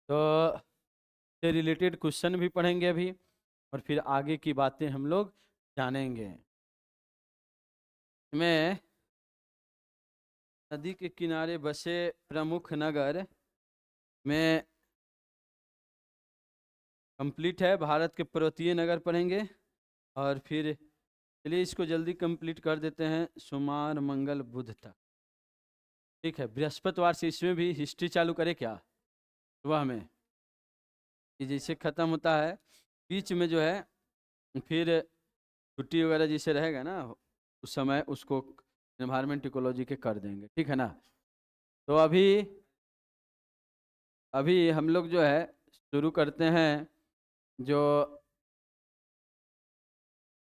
तो से related question भी पढ़ेंगे अभी, और फिर आगे की बातें हम लोग जानेंगे। मैं नदी के किनारे बसे प्रमुख नगर में कंप्लीट है, भारत के पर्वतीय नगर पढ़ेंगे, और फिर चलिए इसको जल्दी कंप्लीट कर देते हैं, सोमवार मंगल बुध तक। ठीक है, बृहस्पतिवार से इसमें भी हिस्ट्री चालू करें क्या सुबह में, कि जैसे ख़त्म होता है बीच में जो है फिर छुट्टी वगैरह जैसे रहेगा ना, उस समय उसको एनवायरमेंट इकोलॉजी के कर देंगे, ठीक है ना। तो अभी अभी हम लोग जो है शुरू करते हैं, जो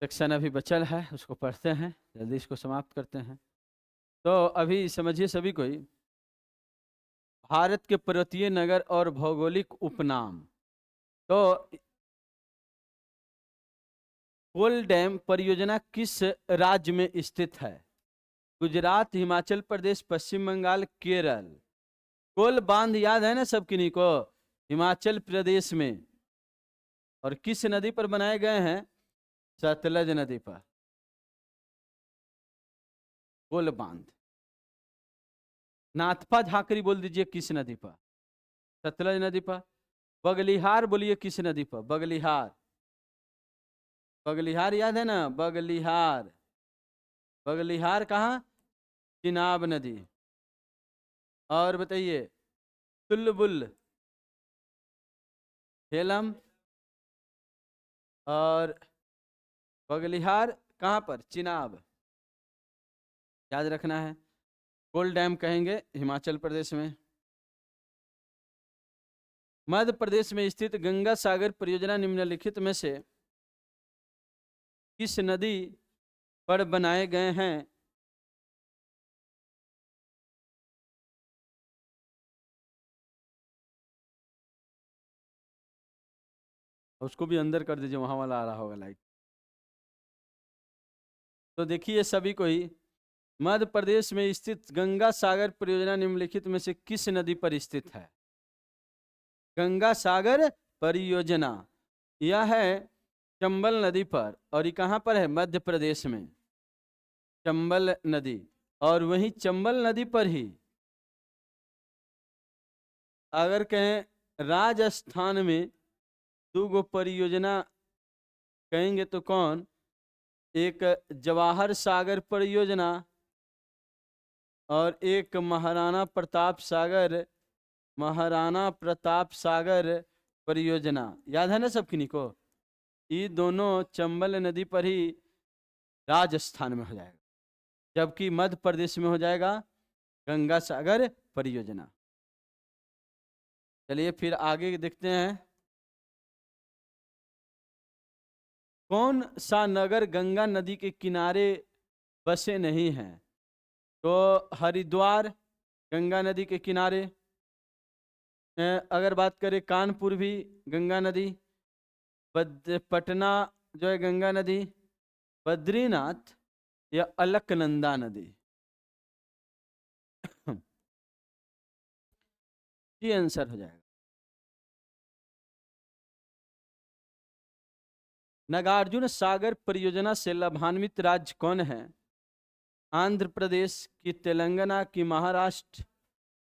सेक्शन अभी बचल है उसको पढ़ते हैं, जल्दी इसको समाप्त करते हैं। तो अभी समझिए सभी कोई, भारत के पर्वतीय नगर और भौगोलिक उपनाम। तो कोल डैम परियोजना किस राज्य में स्थित है? गुजरात, हिमाचल प्रदेश, पश्चिम बंगाल, केरल। कोल बांध याद है ना सब किन्हीं को, हिमाचल प्रदेश में। और किस नदी पर बनाए गए हैं? सतलज नदी पर कोल बांध। नाथपा झाकरी बोल दीजिए किस नदी पर? सतलज नदी पर। बगलिहार बोलिए किस नदी पर? बगलिहार। बगलिहार याद है ना, बगलिहार। बगलिहार कहाँ? चिनाब नदी। और बताइए, चुलबुल, हेलम, और बगलिहार कहाँ पर? चिनाब, याद रखना है। कोल डैम कहेंगे हिमाचल प्रदेश में। मध्य प्रदेश में स्थित गंगा सागर परियोजना निम्नलिखित में से किस नदी पर बनाए गए हैं? उसको भी अंदर कर दीजिए, वहां वाला आ रहा होगा लाइट। तो देखिए सभी को ही, मध्य प्रदेश में स्थित गंगा सागर परियोजना निम्नलिखित में से किस नदी पर स्थित है? गंगा सागर परियोजना यह है चंबल नदी पर, और ये कहां पर है? मध्य प्रदेश में, चंबल नदी। और वहीं चंबल नदी पर ही अगर कहें राजस्थान में दो गो परियोजना कहेंगे तो कौन? एक जवाहर सागर परियोजना और एक महाराणा प्रताप सागर परियोजना। याद है ना सब किन्हीं को? ये दोनों चंबल नदी पर ही राजस्थान में हो जाएगा, जबकि मध्य प्रदेश में हो जाएगा गंगा सागर परियोजना। चलिए फिर आगे देखते हैं, कौन सा नगर गंगा नदी के किनारे बसे नहीं हैं? तो हरिद्वार गंगा नदी के किनारे। अगर बात करें कानपुर भी गंगा नदी, पटना जो है गंगा नदी, बद्रीनाथ या अलकनंदा नदी। ये आंसर हो जाएगा। नागार्जुन सागर परियोजना से लाभान्वित राज्य कौन है? आंध्र प्रदेश की, तेलंगाना की, महाराष्ट्र?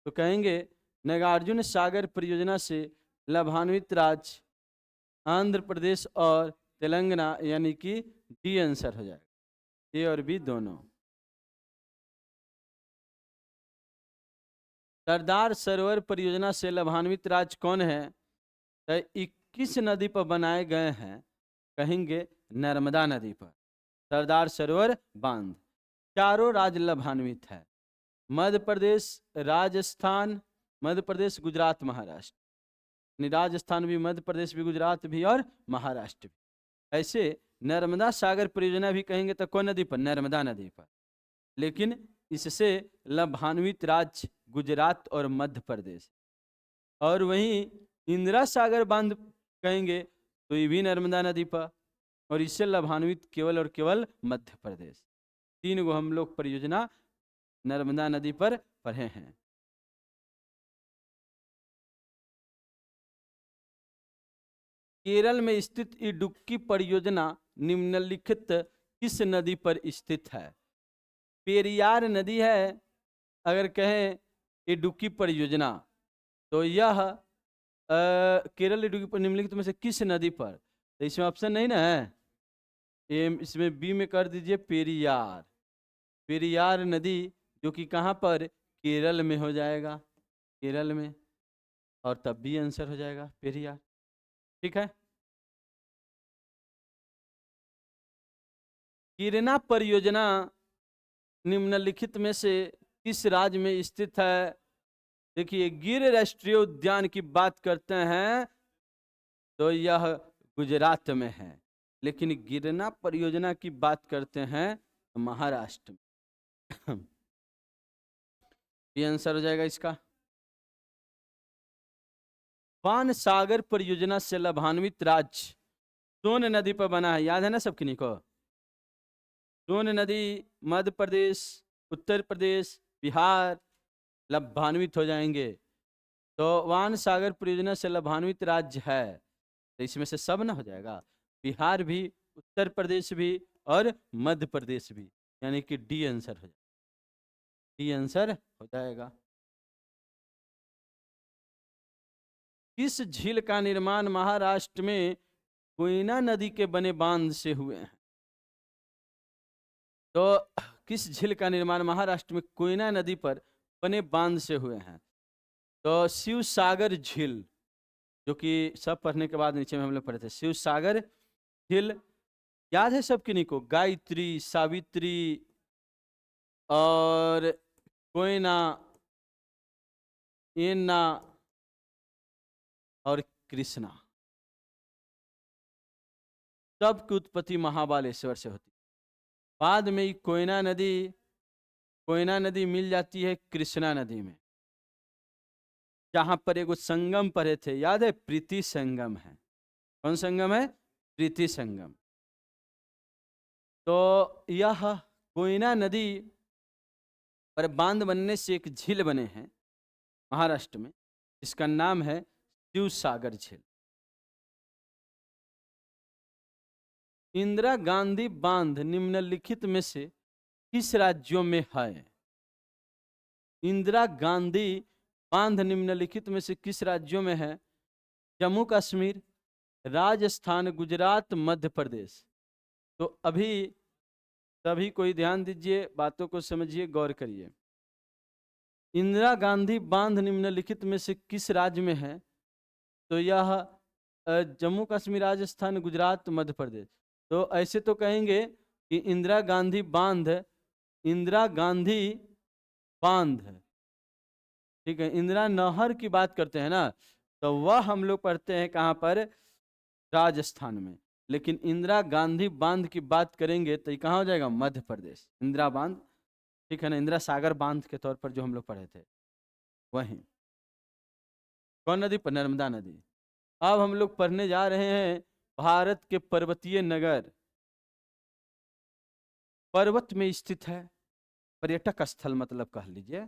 तो कहेंगे नागार्जुन सागर परियोजना से लाभान्वित राज्य आंध्र प्रदेश और तेलंगाना, यानी कि डी आंसर हो जाएगा, ए और बी दोनों। सरदार सरोवर परियोजना से लाभान्वित राज्य कौन है? तो 21 नदी पर बनाए गए हैं, कहेंगे नर्मदा नदी पर सरदार सरोवर बांध। चारों राज्य लाभान्वित है, मध्य प्रदेश, राजस्थान, मध्य प्रदेश, गुजरात, महाराष्ट्र। राजस्थान भी, मध्य प्रदेश भी, गुजरात भी और महाराष्ट्र भी। ऐसे नर्मदा सागर परियोजना भी कहेंगे तो कौन नदी पर? नर्मदा नदी पर। लेकिन इससे लाभान्वित राज्य गुजरात और मध्य प्रदेश। और वहीं इंदिरा सागर बांध कहेंगे तो ये भी नर्मदा नदी पर, और इससे लाभान्वित केवल और केवल मध्य प्रदेश। 3 गो हम लोग परियोजना नर्मदा नदी पर पढ़े हैं। केरल में स्थित इडुक्की परियोजना निम्नलिखित किस नदी पर स्थित है? पेरियार नदी है। अगर कहें इडुक्की परियोजना, तो यह केरल इडुक्की पर निम्नलिखित में से किस नदी पर? तो इसमें ऑप्शन नहीं ना है, इसमें बी में कर दीजिए पेरियार। पेरियार नदी जो कि कहाँ पर, केरल में हो जाएगा, केरल में, और तब भी आंसर हो जाएगा पेरियार। ठीक है। गिरना परियोजना निम्नलिखित में से किस राज्य में स्थित है? देखिए, गिर राष्ट्रीय उद्यान की बात करते हैं तो यह गुजरात में है, लेकिन गिरना परियोजना की बात करते हैं तो महाराष्ट्र में। ये आंसर हो जाएगा इसका। वान सागर परियोजना से लाभान्वित राज्य सोन नदी पर बना है, याद है ना सब किन्हीं को? सोन नदी मध्य प्रदेश, उत्तर प्रदेश, बिहार लाभान्वित हो जाएंगे। तो वान सागर परियोजना से लाभान्वित राज्य है, तो इसमें से सब ना हो जाएगा, बिहार भी, उत्तर प्रदेश भी और मध्य प्रदेश भी, यानी कि डी आंसर हो जाएगा, डी आंसर हो जाएगा। किस झील का निर्माण महाराष्ट्र में कोयना नदी के बने बांध से हुए हैं? तो किस झील का निर्माण महाराष्ट्र में कोयना नदी पर बने बांध से हुए हैं? तो शिव सागर झील, जो कि सब पढ़ने के बाद नीचे में हम लोग पढ़े थे, शिव सागर झील याद है सब किन्हीं को? गायत्री, सावित्री और कोयना, एन्ना और कृष्णा, सबकी उत्पत्ति महाबालेश्वर से होती। बाद में कोयना नदी मिल जाती है कृष्णा नदी में, जहां पर एगो संगम पड़े थे, याद है? प्रीति संगम है। कौन संगम है? प्रीति संगम। तो यह कोयना नदी पर बांध बनने से एक झील बने हैं महाराष्ट्र में, जिसका नाम है शिव सागर झील। इंदिरा गांधी बांध निम्नलिखित में से किस राज्यों में है? इंदिरा गांधी बांध निम्नलिखित में से किस राज्यों में है? जम्मू कश्मीर, राजस्थान, गुजरात, मध्य प्रदेश। तो अभी सभी कोई ध्यान दीजिए, बातों को समझिए, गौर करिए। इंदिरा गांधी बांध निम्नलिखित में से किस राज्य में है? तो यह जम्मू कश्मीर, राजस्थान, गुजरात, मध्य प्रदेश। तो ऐसे तो कहेंगे कि इंदिरा गांधी बांध, इंदिरा गांधी बांध, ठीक है, इंदिरा नहर की बात करते हैं ना, तो वह हम लोग पढ़ते हैं कहाँ पर? राजस्थान में। लेकिन इंदिरा गांधी बांध की बात करेंगे तो ये कहाँ हो जाएगा? मध्य प्रदेश, इंदिरा बांध, ठीक है ना, इंदिरा सागर बांध के तौर पर जो हम लोग पढ़े थे वहीं। कौन नदी पर? नर्मदा नदी। अब हम लोग पढ़ने जा रहे हैं भारत के पर्वतीय नगर, पर्वत में स्थित है, पर्यटक स्थल मतलब कह लीजिए,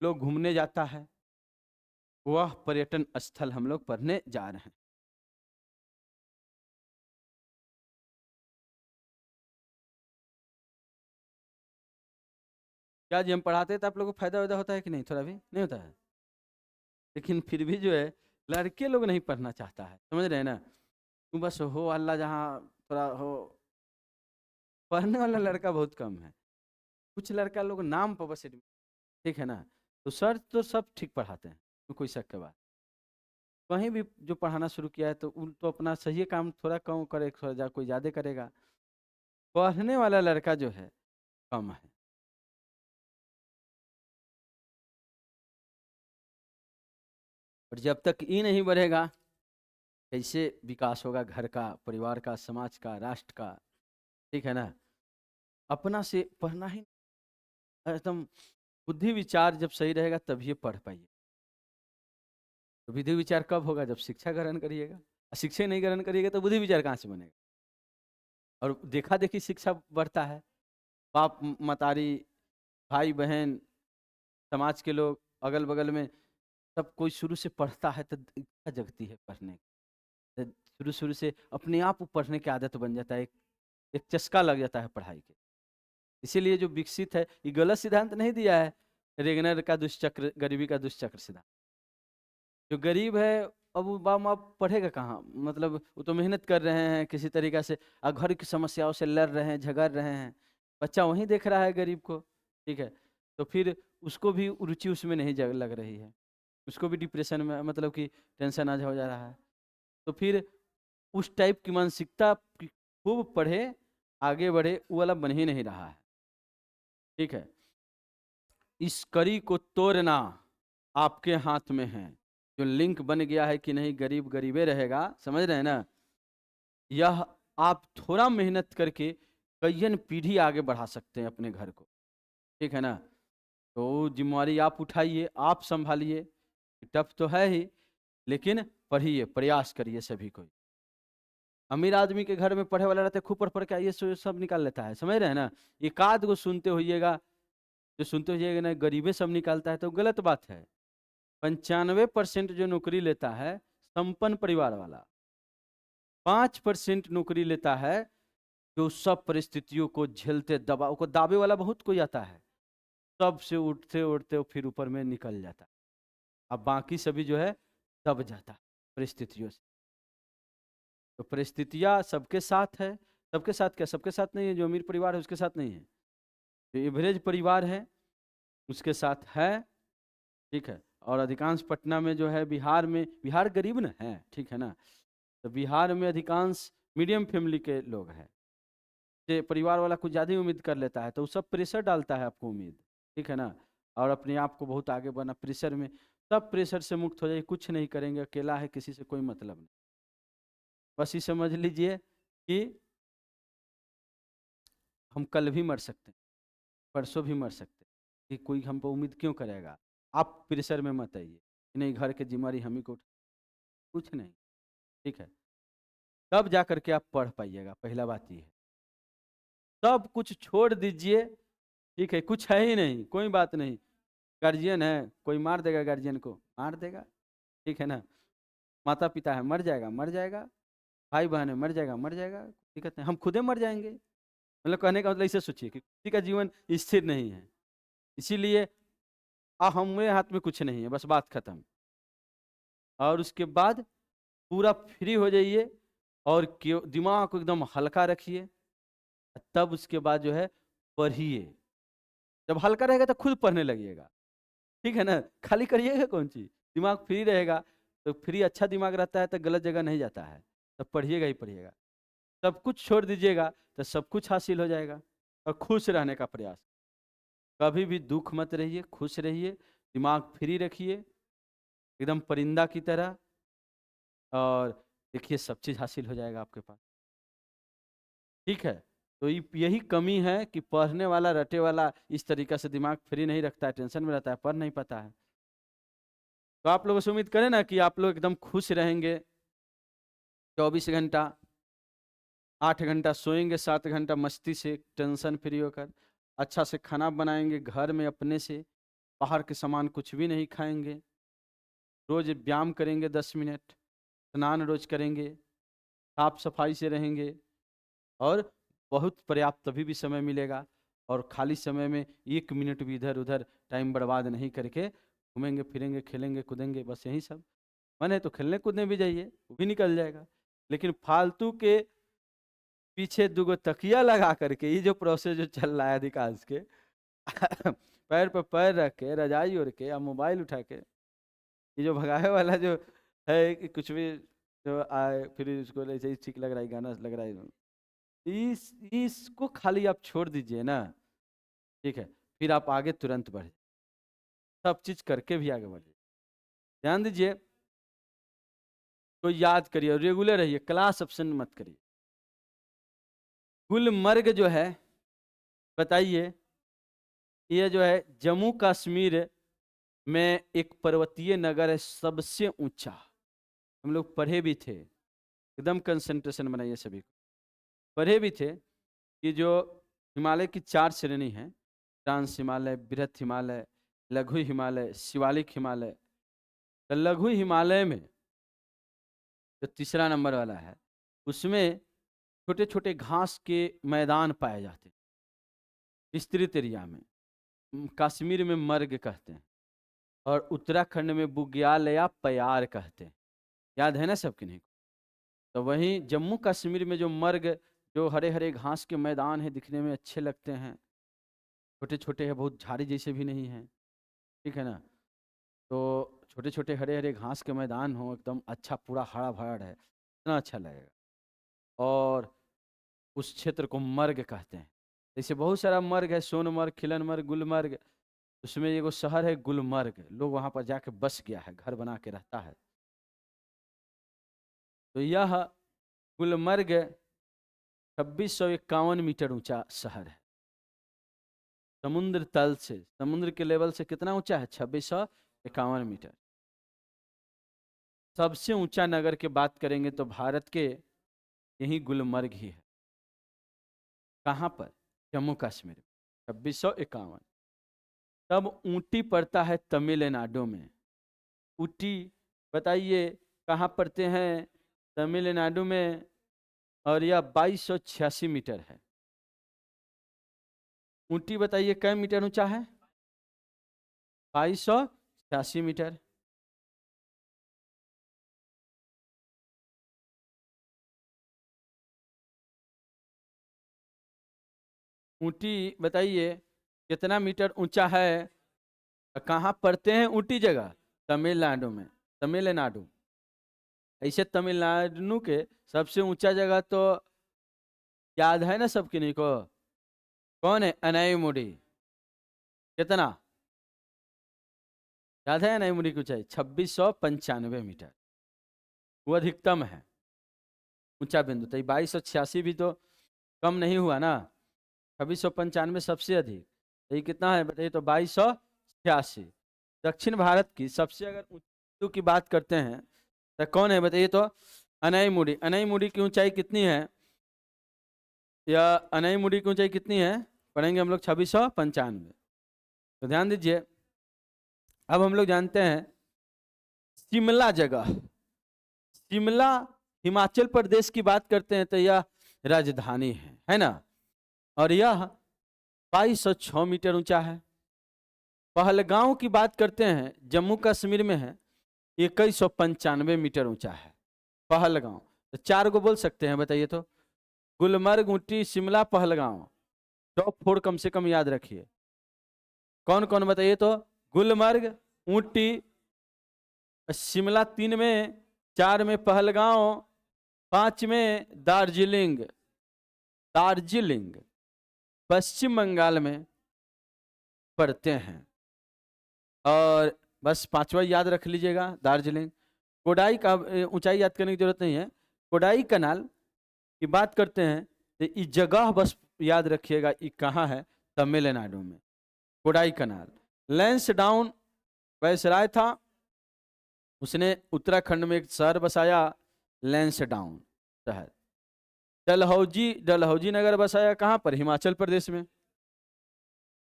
लोग घूमने जाता है, वह पर्यटन स्थल हम लोग पढ़ने जा रहे हैं। क्या जी हम पढ़ाते हैं तो आप लोगों को फायदा वायदा होता है कि नहीं? थोड़ा भी नहीं होता है, लेकिन फिर भी जो है लड़के लोग नहीं पढ़ना चाहता है, समझ रहे हैं ना? तुम बस हो अल्लाह जहाँ थोड़ा हो, पढ़ने वाला लड़का बहुत कम है। कुछ लड़का लोग नाम पर बस ठीक है ना, तो सर तो सब ठीक पढ़ाते हैं, तो कोई शक के बात। कहीं भी जो पढ़ाना शुरू किया है तो उन तो अपना सही काम थोड़ा कम करे, थोड़ा कोई ज़्यादा करेगा, पढ़ने वाला लड़का जो है कम है। और जब तक ये नहीं बढ़ेगा, कैसे विकास होगा घर का, परिवार का, समाज का, राष्ट्र का? ठीक है ना, अपना से पढ़ना ही एकदम, बुद्धि विचार जब सही रहेगा तभी ये पढ़ पाइए। तो बुद्धि विचार कब होगा? जब शिक्षा ग्रहण करिएगा। शिक्षा नहीं ग्रहण करिएगा तो बुद्धि विचार कहाँ से बनेगा? और देखा देखी शिक्षा बढ़ता है, बाप मतारी, भाई बहन, समाज के लोग, अगल बगल में सब कोई शुरू से पढ़ता है तो इच्छा जगती है पढ़ने की। शुरू शुरू से अपने आप वो पढ़ने की आदत बन जाता है, एक चस्का लग जाता है पढ़ाई के। इसीलिए जो विकसित है, ये गलत सिद्धांत नहीं दिया है, रेगनर का दुष्चक्र, गरीबी का दुष्चक्र सिद्धांत। जो गरीब है, अब वो बाप माँ पढ़ेगा कहाँ, मतलब वो तो मेहनत कर रहे हैं किसी तरीका से, और घर की समस्याओं से लड़ रहे हैं, झगड़ रहे हैं, बच्चा वहीं देख रहा है गरीब को, ठीक है, तो फिर उसको भी रुचि उसमें नहीं लग रही है, उसको भी डिप्रेशन में, मतलब कि टेंशन आज हो जा रहा है। तो फिर उस टाइप की मानसिकता खूब पढ़े आगे बढ़े, वो वाला बन ही नहीं रहा है, ठीक है। इस कड़ी को तोड़ना आपके हाथ में है। जो लिंक बन गया है कि नहीं, गरीब गरीबे रहेगा, समझ रहे हैं ना, यह आप थोड़ा मेहनत करके कईयन पीढ़ी आगे बढ़ा सकते हैं अपने घर को, ठीक है ना। तो जिम्मेवारी आप उठाइए, आप संभालिए, टफ तो है ही, लेकिन पढ़िए, प्रयास करिए सभी को। अमीर आदमी के घर में पढ़े वाला रहते, खूब पढ़ पढ़ के आइए सब निकाल लेता है, समझ रहे हैं ना। एक आध को सुनते होइएगा, जो सुनते होइएगा ना गरीबे सब निकालता है, तो गलत बात है। 95% जो नौकरी लेता है संपन्न परिवार वाला, 5% नौकरी लेता है जो सब परिस्थितियों को झेलते, दबाव को दाबे वाला बहुत कोई आता है, सब से उठते उठते फिर ऊपर में निकल जाता है। अब बाकी सभी जो है दब जाता है परिस्थितियों से। तो परिस्थितियां सबके साथ है, सबके साथ क्या, सबके साथ नहीं है, जो अमीर परिवार है उसके साथ नहीं है, जो एवरेज परिवार है उसके साथ है, ठीक है। और अधिकांश पटना में जो है, बिहार में, बिहार गरीब ना है, ठीक है ना, तो बिहार में अधिकांश मीडियम फैमिली के लोग हैं। जे परिवार वाला कुछ ज़्यादा ही उम्मीद कर लेता है, तो वो सब प्रेशर डालता है आपको उम्मीद, ठीक है ना, और अपने आप को बहुत आगे बढ़ना प्रेशर में, सब प्रेशर से मुक्त हो जाइए, कुछ नहीं करेंगे, अकेला है, किसी से कोई मतलब नहीं। बस ये समझ लीजिए कि हम कल भी मर सकते हैं, परसों भी मर सकते हैं, कि कोई हम पर उम्मीद क्यों करेगा। आप प्रेशर में मत आइए कि नहीं घर की जिम्मेवारी हम ही को कुछ नहीं, ठीक है। तब जा करके आप पढ़ पाइएगा, पहला बात ये है। सब कुछ छोड़ दीजिए, ठीक है, कुछ है ही नहीं, कोई बात नहीं, गार्जियन है, कोई मार देगा, गार्जियन को मार देगा, ठीक है ना, माता पिता है, मर जाएगा मर जाएगा, भाई बहन है, मर जाएगा मर जाएगा, दिक्कत नहीं, हम खुदे मर जाएंगे। मतलब कहने का मतलब इसे सोचिए कि किसी का जीवन स्थिर नहीं है, इसीलिए हमारे हाथ में कुछ नहीं है, बस बात खत्म। और उसके बाद पूरा फ्री हो जाइए और दिमाग को एकदम हल्का रखिए, तब उसके बाद जो है पढ़िए। जब हल्का रहेगा तो खुद पढ़ने लगिएगा, ठीक है ना, खाली करिएगा कौन चीज, दिमाग फ्री रहेगा, तो फ्री अच्छा दिमाग रहता है तो गलत जगह नहीं जाता है, तब पढ़िएगा ही पढ़िएगा। सब कुछ छोड़ दीजिएगा तो सब कुछ हासिल हो जाएगा। और खुश रहने का प्रयास, कभी भी दुख मत रहिए, खुश रहिए, दिमाग फ्री रखिए एकदम परिंदा की तरह, और देखिए सब चीज़ हासिल हो जाएगा आपके पास, ठीक है। तो यही कमी है कि पढ़ने वाला, रटे वाला इस तरीका से दिमाग फ्री नहीं रखता है, टेंशन में रहता है, पढ़ नहीं पाता है। तो आप लोगों से उम्मीद करें ना कि आप लोग एकदम खुश रहेंगे, 24 घंटा, 8 घंटा सोएंगे, 7 घंटा मस्ती से टेंशन फ्री होकर, अच्छा से खाना बनाएंगे घर में अपने से, बाहर के सामान कुछ भी नहीं खाएंगे, रोज व्यायाम करेंगे 10 मिनट, स्नान रोज करेंगे, साफ सफाई से रहेंगे, और बहुत पर्याप्त तभी भी समय मिलेगा, और खाली समय में 1 मिनट भी इधर उधर टाइम बर्बाद नहीं करके घूमेंगे फिरेंगे, खेलेंगे कूदेंगे, बस यही सब। मन है तो खेलने कूदने भी जाइए, वो भी निकल जाएगा। लेकिन फालतू के पीछे दुगो तकिया लगा करके, ये जो प्रोसेस जो चल रहा है अधिकांश के पैर पर पैर रख के, रजाई ओढ़ के या मोबाइल उठा के, ये जो भगावे वाला जो है कि कुछ भी जो आए फिर उसको ऐसे ही ठीक लग रहा है, गाना लग रहा है, इसको खाली आप छोड़ दीजिए ना, ठीक है, फिर आप आगे तुरंत बढ़े, सब चीज करके भी आगे बढ़िए। ध्यान दीजिए, तो याद करिए और रेगुलर रहिए, क्लास ऑप्शन मत करिए। गुलमर्ग जो है, बताइए, ये जो है जम्मू कश्मीर में एक पर्वतीय नगर है, सबसे ऊंचा। हम लोग पढ़े भी थे, एकदम कंसंट्रेशन बनाइए सभी को, पढ़े भी थे कि जो हिमालय की 4 श्रेणी है, ट्रांस हिमालय, बृहत हिमालय, लघु हिमालय, शिवालिक हिमालय। तो लघु हिमालय में जो तीसरा नंबर वाला है, उसमें छोटे छोटे घास के मैदान पाए जाते हैं विस्तृत एरिया में। कश्मीर में मर्ग कहते हैं और उत्तराखंड में बुग्याल या पयार कहते हैं। याद है ना सबके नहीं? तो वहीं जम्मू कश्मीर में जो मर्ग, जो हरे हरे घास के मैदान है, दिखने में अच्छे लगते हैं, छोटे छोटे हैं, बहुत झाड़ी जैसे भी नहीं हैं, ठीक है ना। तो छोटे छोटे हरे हरे घास के मैदान हो, एकदम अच्छा पूरा हरा भरा है, इतना अच्छा लगेगा। और उस क्षेत्र को मर्ग कहते हैं। जैसे बहुत सारा मर्ग है, सोनमर्ग, खिलनमर्ग, गुलमर्ग। उसमें एगो शहर है गुलमर्ग, लोग वहाँ पर जाके बस गया है, घर बना के रहता है। तो यह गुलमर्ग 2651 मीटर ऊंचा शहर है। समुद्र तल से, समुद्र के लेवल से कितना ऊंचा है? 2651 मीटर। सबसे ऊंचा नगर की बात करेंगे तो भारत के यही गुलमर्ग ही है। कहाँ पर? जम्मू कश्मीर में 2651। तब ऊटी पड़ता है तमिलनाडु में। ऊटी बताइए कहाँ पड़ते हैं? तमिलनाडु में। और यह 2286 मीटर है। ऊटी बताइए कै मीटर ऊंचा है? 2286 मीटर। ऊटी बताइए कितना मीटर ऊंचा है? कहाँ पड़ते हैं ऊटी जगह? तमिलनाडु में। तमिलनाडु। ऐसे तमिलनाडु के सबसे ऊंचा जगह तो याद है ना सबके नहीं को? कौन है? अनाईमुडी। कितना याद है? अनाईमुडी की ऊंचाई 2695 मीटर, वो अधिकतम है ऊंचा बिंदु। तो 2286 भी तो कम नहीं हुआ ना। 2695 सबसे अधिक, तो ये कितना है बताइए? तो 2286। दक्षिण भारत की सबसे अगर ऊंचाई की बात करते हैं तो कौन है बताइए? तो अनाईमुडी। अनाईमुडी की ऊंचाई कितनी है? या अनाईमुडी की ऊंचाई कितनी है पढ़ेंगे हम लोग? 2695। तो ध्यान दीजिए। अब हम लोग जानते हैं शिमला जगह। शिमला हिमाचल प्रदेश की बात करते हैं तो यह राजधानी है ना। और यह 2206 मीटर ऊंचा है। पहलगांव की बात करते हैं, जम्मू कश्मीर में है, 2195 मीटर ऊंचा है पहलगांव। तो 4 को बोल सकते हैं बताइए? तो गुलमर्ग, ऊटी, शिमला, पहलगांव। टॉप 4 कम से कम याद रखिए। कौन कौन बताइए? तो गुलमर्ग, ऊटी, शिमला 3 में, 4 में पहलगांव, 5 में दार्जिलिंग। दार्जिलिंग पश्चिम बंगाल में पड़ते हैं। और बस 5वां याद रख लीजिएगा, दार्जिलिंग। कोडाई का ऊंचाई याद करने की जरूरत नहीं है। कोडाई कनाल की बात करते हैं तो इस जगह बस याद रखिएगा, ये कहाँ है? तमिलनाडु में, कोडाई कनाल। लैंस डाउन वायसराय था, उसने उत्तराखंड में एक शहर बसाया, लैंस डाउन शहर। डलहौजी, डलहौजी नगर बसाया कहाँ पर? हिमाचल प्रदेश में।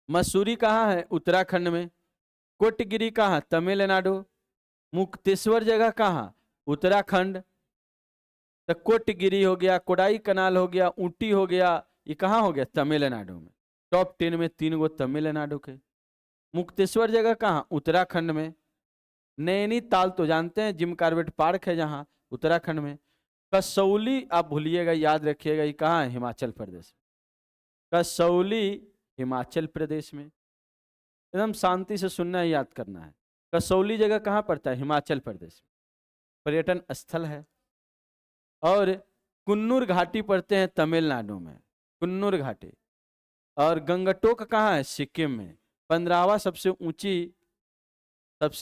मसूरी कहाँ है? उत्तराखंड में। कोटगिरी कहाँ? तमिलनाडु। मुक्तेश्वर जगह कहाँ? उत्तराखंड। तो कोटगिरी हो गया, कोडाई कनाल हो गया, ऊटी हो गया, ये कहाँ हो गया? तमिलनाडु में। टॉप 10 में 3 गो तमिलनाडु के। मुक्तेश्वर जगह कहाँ? उत्तराखंड में। नैनीताल तो जानते हैं, जिम कार्बेट पार्क है जहाँ, उत्तराखंड में। कसौली आप भूलिएगा, याद रखिएगा, ये कहाँ है? हिमाचल प्रदेश। कसौली हिमाचल प्रदेश में। एकदम शांति से सुनना है, याद करना है। कसौली जगह कहाँ पड़ता है? हिमाचल प्रदेश में, पर्यटन स्थल है। और कुन्नूर घाटी पड़ते हैं तमिलनाडु में, कुन्नूर घाटी। और गंगटोक कहाँ है? सिक्किम में। 15वां सबसे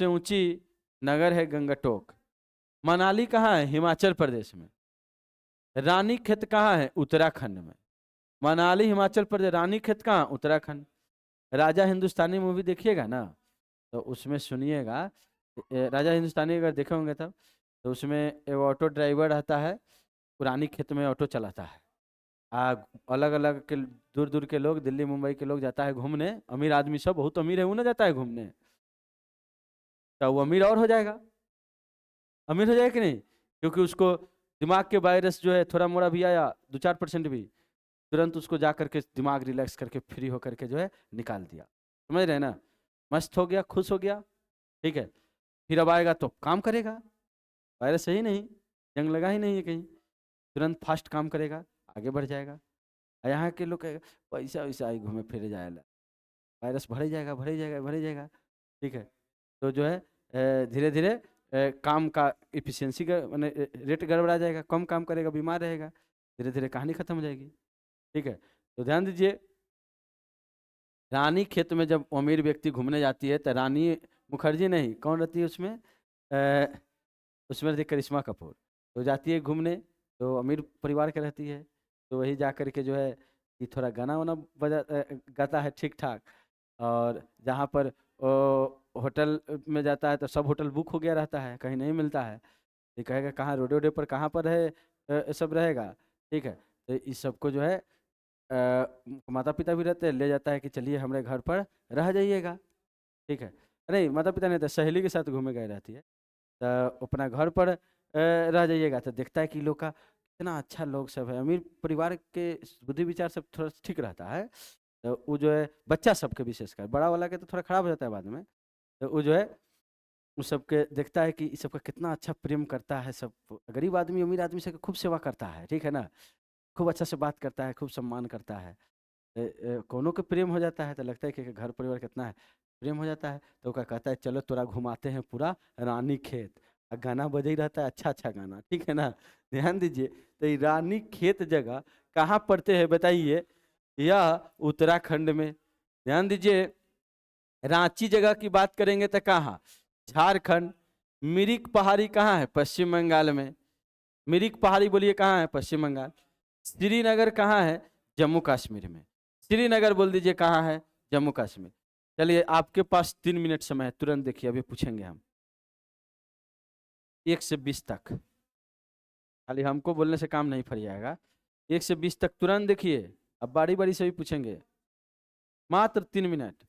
ऊंची नगर है गंगटोक। मनाली कहाँ है? हिमाचल प्रदेश में। रानीखेत कहाँ है? उत्तराखंड में। मनाली हिमाचल प्रदेश, रानीखेत कहाँ? उत्तराखंड। राजा हिंदुस्तानी मूवी देखिएगा ना, तो उसमें सुनिएगा, राजा हिंदुस्तानी अगर देखे होंगे तब, तो उसमें एक ऑटो ड्राइवर रहता है, पुरानी खेत में ऑटो चलाता है। अलग अलग के दूर दूर के लोग, दिल्ली मुंबई के लोग जाता है घूमने, अमीर आदमी सब, बहुत अमीर है वो ना, जाता है घूमने, तो वो अमीर और हो जाएगा, अमीर हो जाएगा कि नहीं? क्योंकि उसको दिमाग के वायरस जो है थोड़ा मोड़ा भी आया 2-4% भी, तुरंत उसको जा करके दिमाग रिलैक्स करके फ्री होकर के जो है निकाल दिया। समझ रहे हैं ना? मस्त हो गया, खुश हो गया, ठीक है। फिर अब आएगा तो काम करेगा, वायरस है ही नहीं, जंग लगा ही नहीं है कहीं, तुरंत फास्ट काम करेगा, आगे बढ़ जाएगा। यहाँ के लोग कहेगा पैसा वैसा आई घूमे फिरे जाएगा, वायरस बढ़े जाएगा बढ़े जाएगा बढ़े जाएगा, ठीक है। तो जो है धीरे धीरे काम का इफिशियंसी का मैंने रेट गड़बड़ा जाएगा, कम काम करेगा, बीमार रहेगा, धीरे धीरे कहानी खत्म हो जाएगी, ठीक है। तो ध्यान दीजिए, रानी खेत में जब अमीर व्यक्ति घूमने जाती है तो रानी मुखर्जी नहीं, कौन रहती है उसमें, उसमें रहती है करिश्मा कपूर। तो जाती है घूमने, तो अमीर परिवार की रहती है, तो वही जा कर के जो है कि थोड़ा गाना वाना गाता है ठीक ठाक, और जहाँ पर होटल में जाता है तो सब होटल बुक हो गया रहता है, कहीं नहीं मिलता है। ये कहेगा कहाँ रोडे वोडे पर कहाँ पर है सब रहेगा, ठीक है। तो इस सबको जो है माता पिता भी रहते हैं, ले जाता है कि चलिए हमारे घर पर रह जाइएगा, ठीक है। नहीं, माता पिता नहीं, तो सहेली के साथ घूमे गए रहती है, तो अपना घर पर रह जाइएगा। तो देखता है कि लोग का कितना अच्छा लोग सब है, अमीर परिवार के बुद्धि विचार सब थोड़ा ठीक रहता है, तो वो जो है बच्चा सबके विशेषकर, बड़ा वाला के तो थोड़ा खराब हो जाता है बाद में, तो वो जो है उस सबके देखता है कि इस सबका कितना अच्छा प्रेम करता है, सब गरीब आदमी अमीर आदमी से खूब सेवा करता है, ठीक है ना, खूब अच्छा से बात करता है, खूब सम्मान करता है। कोनो के प्रेम हो जाता है तो लगता है कि घर परिवार कितना है, प्रेम हो जाता है, तो वो कहता है चलो तोरा घुमाते हैं पूरा रानी खेत, और गाना बजे ही रहता है, अच्छा अच्छा गाना, ठीक है ना। ध्यान दीजिए, तो ये रानी खेत जगह कहाँ पड़ते हैं बताइए, यह उत्तराखंड में। ध्यान दीजिए, रांची जगह की बात करेंगे तो कहाँ, झारखंड। मिरिक पहाड़ी कहाँ है, पश्चिम बंगाल में। मिरिक पहाड़ी बोलिए कहाँ है, पश्चिम बंगाल। श्रीनगर कहाँ है, जम्मू कश्मीर में। श्रीनगर बोल दीजिए कहाँ है, जम्मू कश्मीर। चलिए आपके पास 3 मिनट समय है, तुरंत देखिए, अभी पूछेंगे हम 1 से 20 तक, खाली हमको बोलने से काम नहीं फर जाएगा। 1 से 20 तक तुरंत देखिए, अब बारी बारी से भी पूछेंगे, मात्र 3 मिनट।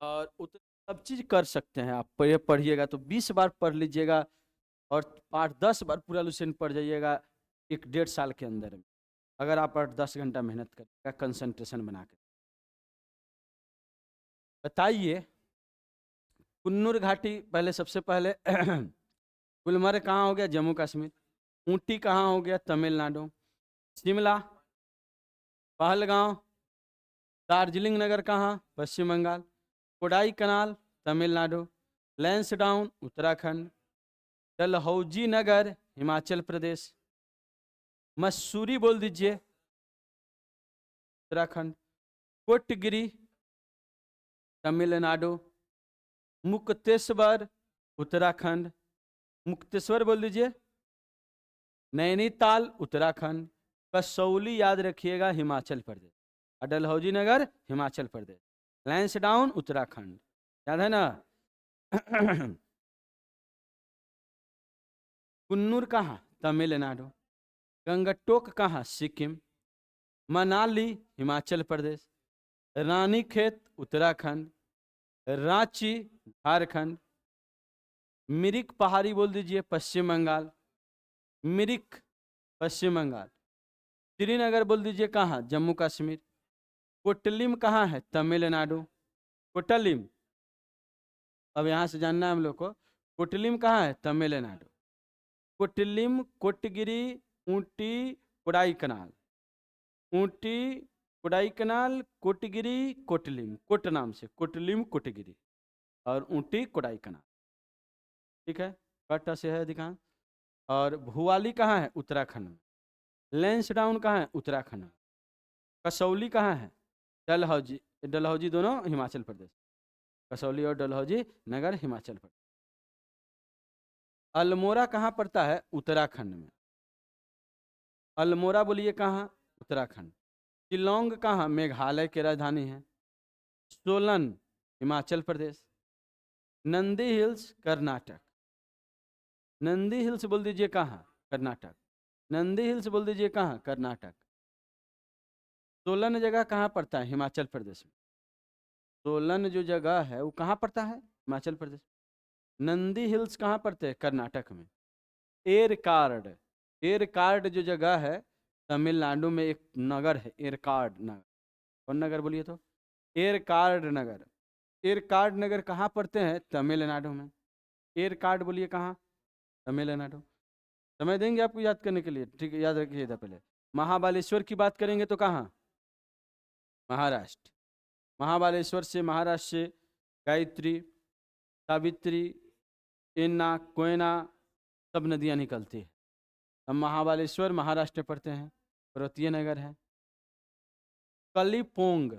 और सब चीज कर सकते हैं आप। पढ़िएगा तो 20 बार पढ़ लीजिएगा और 8-10 बार पूरा लुसेंट पढ़ जाइएगा 1-1.5 साल के अंदर में, अगर आप 8-10 घंटा मेहनत करिएगा कंसंट्रेशन बना के। बताइए, कुन्नूर घाटी पहले, सबसे पहले गुलमर्ग कहाँ हो गया? जम्मू कश्मीर। ऊटी कहाँ हो गया? तमिलनाडु। शिमला, पहलगांव, दार्जिलिंग नगर कहाँ? पश्चिम बंगाल। कोडाई कनाल, तमिलनाडु। लैंसडाउन, उत्तराखंड। डलहौजी नगर, हिमाचल प्रदेश। मसूरी बोल दीजिए, उत्तराखंड। कोटगिरी, तमिलनाडु। मुक्तेश्वर, उत्तराखंड। मुक्तेश्वर बोल दीजिए। नैनीताल, उत्तराखंड। कसौली याद रखिएगा, हिमाचल प्रदेश। और डलहौजी नगर, हिमाचल प्रदेश। लैंसडाउन, उत्तराखंड। याद है ना? कुन्नूर कहाँ? तमिलनाडु। गंगटोक कहाँ? सिक्किम। मनाली, हिमाचल प्रदेश। रानीखेत, उत्तराखंड। रांची, झारखंड। मिरिक पहाड़ी बोल दीजिए, पश्चिम बंगाल। मिरिक, पश्चिम बंगाल। श्रीनगर बोल दीजिए कहाँ? जम्मू कश्मीर। कोटलिम कहाँ है? तमिलनाडु। कोटलिम, अब यहाँ से जानना है हम लोग को, कोटलिम कहाँ है? तमिलनाडु। कोटलिम, कोटगिरी, ऊटी, कोडाईकनाल। ऊटी, कोडाईकनाल, कोटगिरी, कोटलिम, कोट नाम से कोटलिम, कोटगिरी और ऊटी, कोडाईकनाल। ठीक है, कट से है अधिकांश। और भुवाली कहाँ है? उत्तराखंड में। लैंसडाउन कहाँ है? उत्तराखंड में। कसौली कहाँ है? डलहौजी। डलहौजी दोनों हिमाचल प्रदेश। कसौली और डलहौजी नगर, हिमाचल प्रदेश। अल्मोड़ा कहाँ पड़ता है? उत्तराखंड में। अल्मोड़ा बोलिए कहाँ? उत्तराखंड। शिलोंग कहाँ? मेघालय की राजधानी है। सोलन, हिमाचल प्रदेश। नंदी हिल्स, कर्नाटक। नंदी हिल्स बोल दीजिए कहाँ? कर्नाटक। नंदी हिल्स बोल दीजिए कहाँ? कर्नाटक। सोलन जगह कहाँ पड़ता है? हिमाचल प्रदेश में। सोलन जो जगह है वो कहाँ पड़ता है? हिमाचल प्रदेश। नंदी हिल्स कहाँ पड़ते हैं? कर्नाटक में। एरकार्ड, एरकार्ड जो जगह है तमिलनाडु में, एक नगर है एरकार्ड नगर। कौन नगर बोलिए तो? एरकार्ड नगर। एरकार्ड नगर कहाँ पड़ते हैं? तमिलनाडु में। एरकार्ड बोलिए कहाँ? तमिलनाडु। समय देंगे आपको याद करने के लिए, ठीक है, याद रखिए था पहले। महाबालेश्वर की बात करेंगे तो कहाँ? महाराष्ट्र। महाबालेश्वर से, महाराष्ट्र से गायत्री, सावित्री, एन्ना, कोयना सब नदियाँ निकलती है। अब महाबालेश्वर महाराष्ट्र में पड़ते हैं, पर्वतीय नगर है। कलिम्पोंग,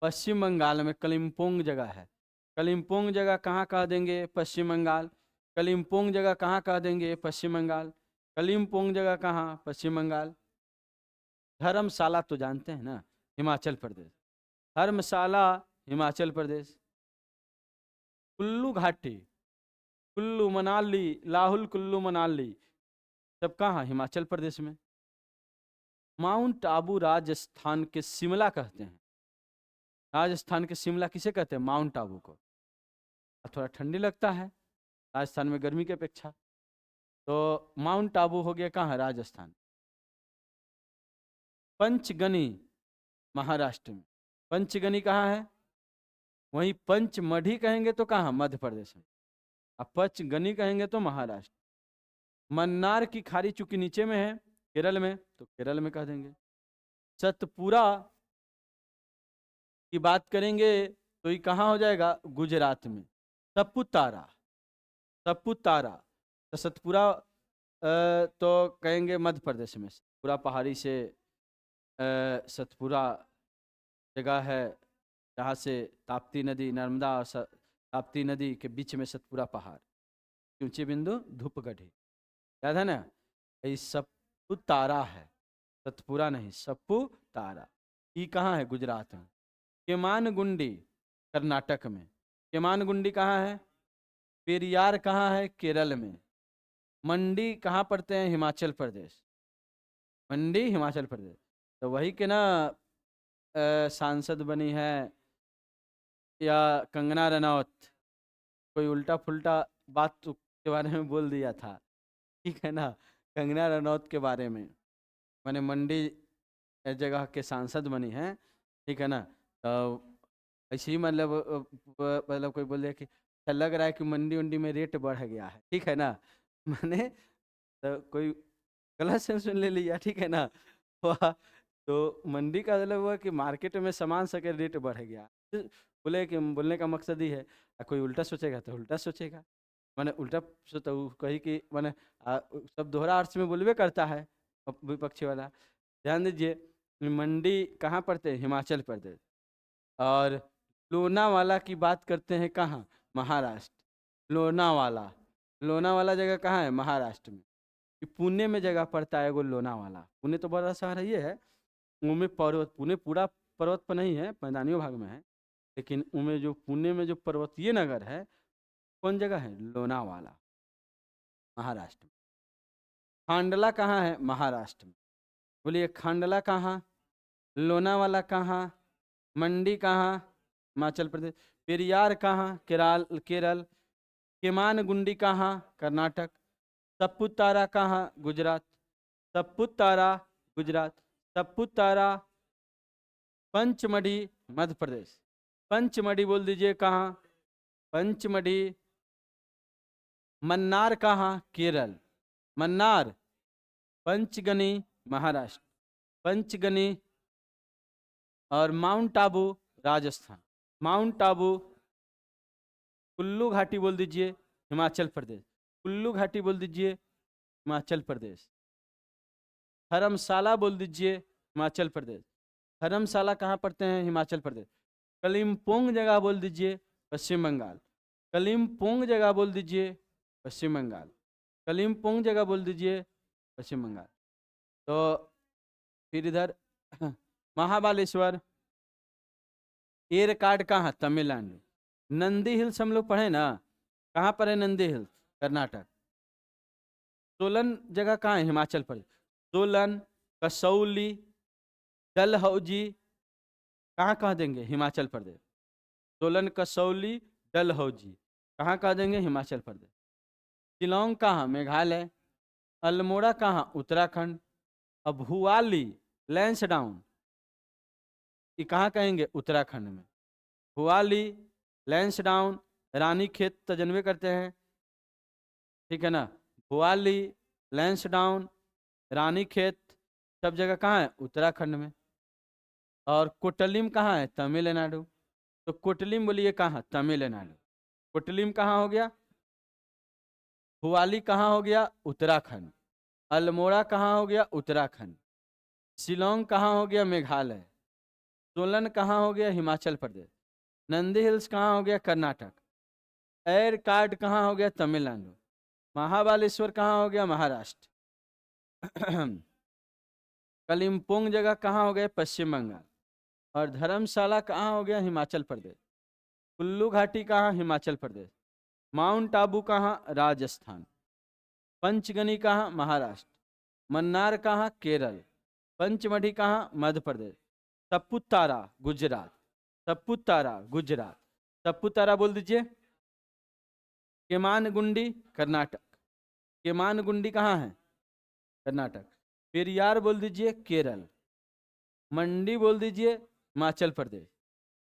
पश्चिम बंगाल में कलिम्पोंग जगह है। कलिम्पोंग जगह कहाँ कह देंगे? पश्चिम बंगाल। कलिम्पोंग जगह कहाँ कह देंगे? पश्चिम बंगाल। कलिम्पोंग जगह कहाँ? पश्चिम बंगाल। धर्मशाला तो जानते हैं ना, हिमाचल प्रदेश। धर्मशाला, हिमाचल प्रदेश। कुल्लू घाटी, कुल्लू मनाली, लाहुल कुल्लू मनाली सब कहाँ? हिमाचल प्रदेश में। माउंट आबू राजस्थान के शिमला कहते हैं। राजस्थान के शिमला किसे कहते हैं? माउंट आबू को। थोड़ा ठंडी लगता है राजस्थान में गर्मी की अपेक्षा, तो माउंट आबू हो गया कहाँ? राजस्थान। पंचगनी, महाराष्ट्र में। पंचगनी कहाँ है? वहीं पंचमढ़ी कहेंगे तो कहाँ? मध्य प्रदेश में। अब पंचगनी कहेंगे तो महाराष्ट्र। मन्नार की खाड़ी चूंकि नीचे में है केरल में, तो केरल में कह देंगे। सतपुरा की बात करेंगे तो ये कहाँ हो जाएगा? गुजरात में। सपुतारा, सपुतारा। तो सतपुरा तो कहेंगे मध्य प्रदेश में। पूरा पहाड़ी से सतपुरा जगह है जहाँ से ताप्ती नदी, नर्मदा और ताप्ती नदी के बीच में सतपुरा पहाड़, ऊंचे बिंदु धूपगढ़ी। याद है ना? ये सपुतारा है, सतपुरा नहीं, सपुतारा। ये कहाँ है? गुजरात में। केमानगुंडी, कर्नाटक में। केमानगुंडी कहाँ है? पेरियार कहाँ है? केरल में। मंडी कहाँ पड़ते हैं? हिमाचल प्रदेश। मंडी, हिमाचल प्रदेश। तो वही के ना सांसद बनी है या कंगना रनौत, कोई उल्टा फुल्टा बात के बारे में बोल दिया था, ठीक है ना, कंगना रनौत के बारे में, मैंने मंडी जगह के सांसद बनी हैं, ठीक है ना, तो ऐसे ही मतलब मतलब कोई बोल दिया कि "अच्छा, लग रहा है कि मंडी उंडी में रेट बढ़ गया है", ठीक है ना, मैंने तो कोई गलत सेंस में ले लिया, ठीक है ना, वह तो मंडी का मतलब हुआ कि मार्केट में सामान सबके रेट बढ़ गया, तो बोले कि बोलने का मकसद ही है, कोई उल्टा सोचेगा तो उल्टा सोचेगा, मैंने उल्टा सोचा कही कि मैंने सब दोहरा अर्थ में बोलबे करता है विपक्षी वाला। ध्यान दीजिए, मंडी कहाँ पड़ते हैं? हिमाचल प्रदेश। और लोनावाला की बात करते हैं कहाँ? महाराष्ट्र। लोनावाला, लोनावाला जगह कहाँ है? महाराष्ट्र में। कि पुणे में जगह पड़ता है वो लोनावाला, पुणे तो बड़ा शहर ही है, उनमें पर्वत, पुणे पूरा पर्वत पर नहीं है, मैदानी भाग में है, लेकिन उनमें जो पुणे में जो पर्वतीय नगर है, कौन जगह है? लोनावाला, महाराष्ट्र में। खांडला कहाँ है? महाराष्ट्र में। बोलिए खांडला कहाँ, लोनावाला कहाँ, मंडी कहाँ? हिमाचल प्रदेश। पेरियार कहाँ? केरल केरल। केमानगुंडी कहाँ? कर्नाटक। सपुतारा कहाँ? गुजरात। सपुतारा गुजरात। सपुतारा पंचमढ़ी मध्य प्रदेश। पंचमढ़ी बोल दीजिए कहाँ? पंचमढ़ी। मन्नार कहाँ? केरल। मन्नार। पंचगनी महाराष्ट्र। पंचगनी। और माउंट आबू राजस्थान। माउंट आबू। कुल्लू घाटी बोल दीजिए हिमाचल प्रदेश। कुल्लू घाटी बोल दीजिए हिमाचल प्रदेश। धर्मशाला बोल दीजिए हिमाचल प्रदेश। धर्मशाला कहाँ पड़ते हैं? हिमाचल प्रदेश। कलिम्पोंग जगह बोल दीजिए पश्चिम बंगाल। कलिम्पोंग जगह बोल दीजिए पश्चिम बंगाल। कलिम्पोंग जगह बोल दीजिए पश्चिम बंगाल। तो फिर इधर महाबालेश्वर। एरकाड कहाँ? तमिलनाडु। नंदी हिल्स हम लोग पढ़े ना, कहाँ पर है नंदी हिल्स? कर्नाटक। सोलन जगह कहाँ है? हिमाचल प्रदेश। सोलन, कसौली, डलहौजी कहाँ कह देंगे? हिमाचल प्रदेश। सोलन, कसौली, डलहौजी कहाँ कह देंगे? हिमाचल प्रदेश। शिलोंग कहाँ? मेघालय। अल्मोड़ा कहाँ? उत्तराखंड। अब भुआली, लैंसडाउन, ये कहाँ कहेंगे? उत्तराखंड में। भुआली, लैंसडाउन, रानीखेत तो जानबे करते हैं, ठीक है ना, भुआली, लैंसडाउन, रानीखेत सब जगह कहाँ है? उत्तराखंड में। और कोटलिम कहाँ है? तमिलनाडु। तो कोटलिम बोलिए कहाँ? तमिलनाडु। कोटलिम कहाँ हो गया? भुआली कहाँ हो गया? उत्तराखंड। अल्मोड़ा कहाँ हो गया? उत्तराखंड। शिलोंग कहाँ हो गया? मेघालय। सोलन कहाँ हो गया? हिमाचल प्रदेश। नंदी हिल्स कहाँ हो गया? कर्नाटक। एरकाड कहाँ हो गया? तमिलनाडु। महाबालेश्वर कहाँ हो गया? महाराष्ट्र। कलिम्पोंग जगह कहाँ हो गया? पश्चिम बंगाल। और धर्मशाला कहाँ हो गया? हिमाचल प्रदेश। कुल्लू घाटी कहाँ? हिमाचल प्रदेश। माउंट आबू कहाँ? राजस्थान। पंचगनी कहाँ? महाराष्ट्र। मन्नार कहाँ? केरल। पंचमढ़ी कहाँ? मध्य प्रदेश। सपुतारा गुजरात। सपुतारा गुजरात। सपुतारा बोल दीजिए। केमानगुंडी कर्नाटक। केमानगुंडी कहाँ है? कर्नाटक। पेरियार बोल दीजिए केरल। मंडी बोल दीजिए हिमाचल प्रदेश।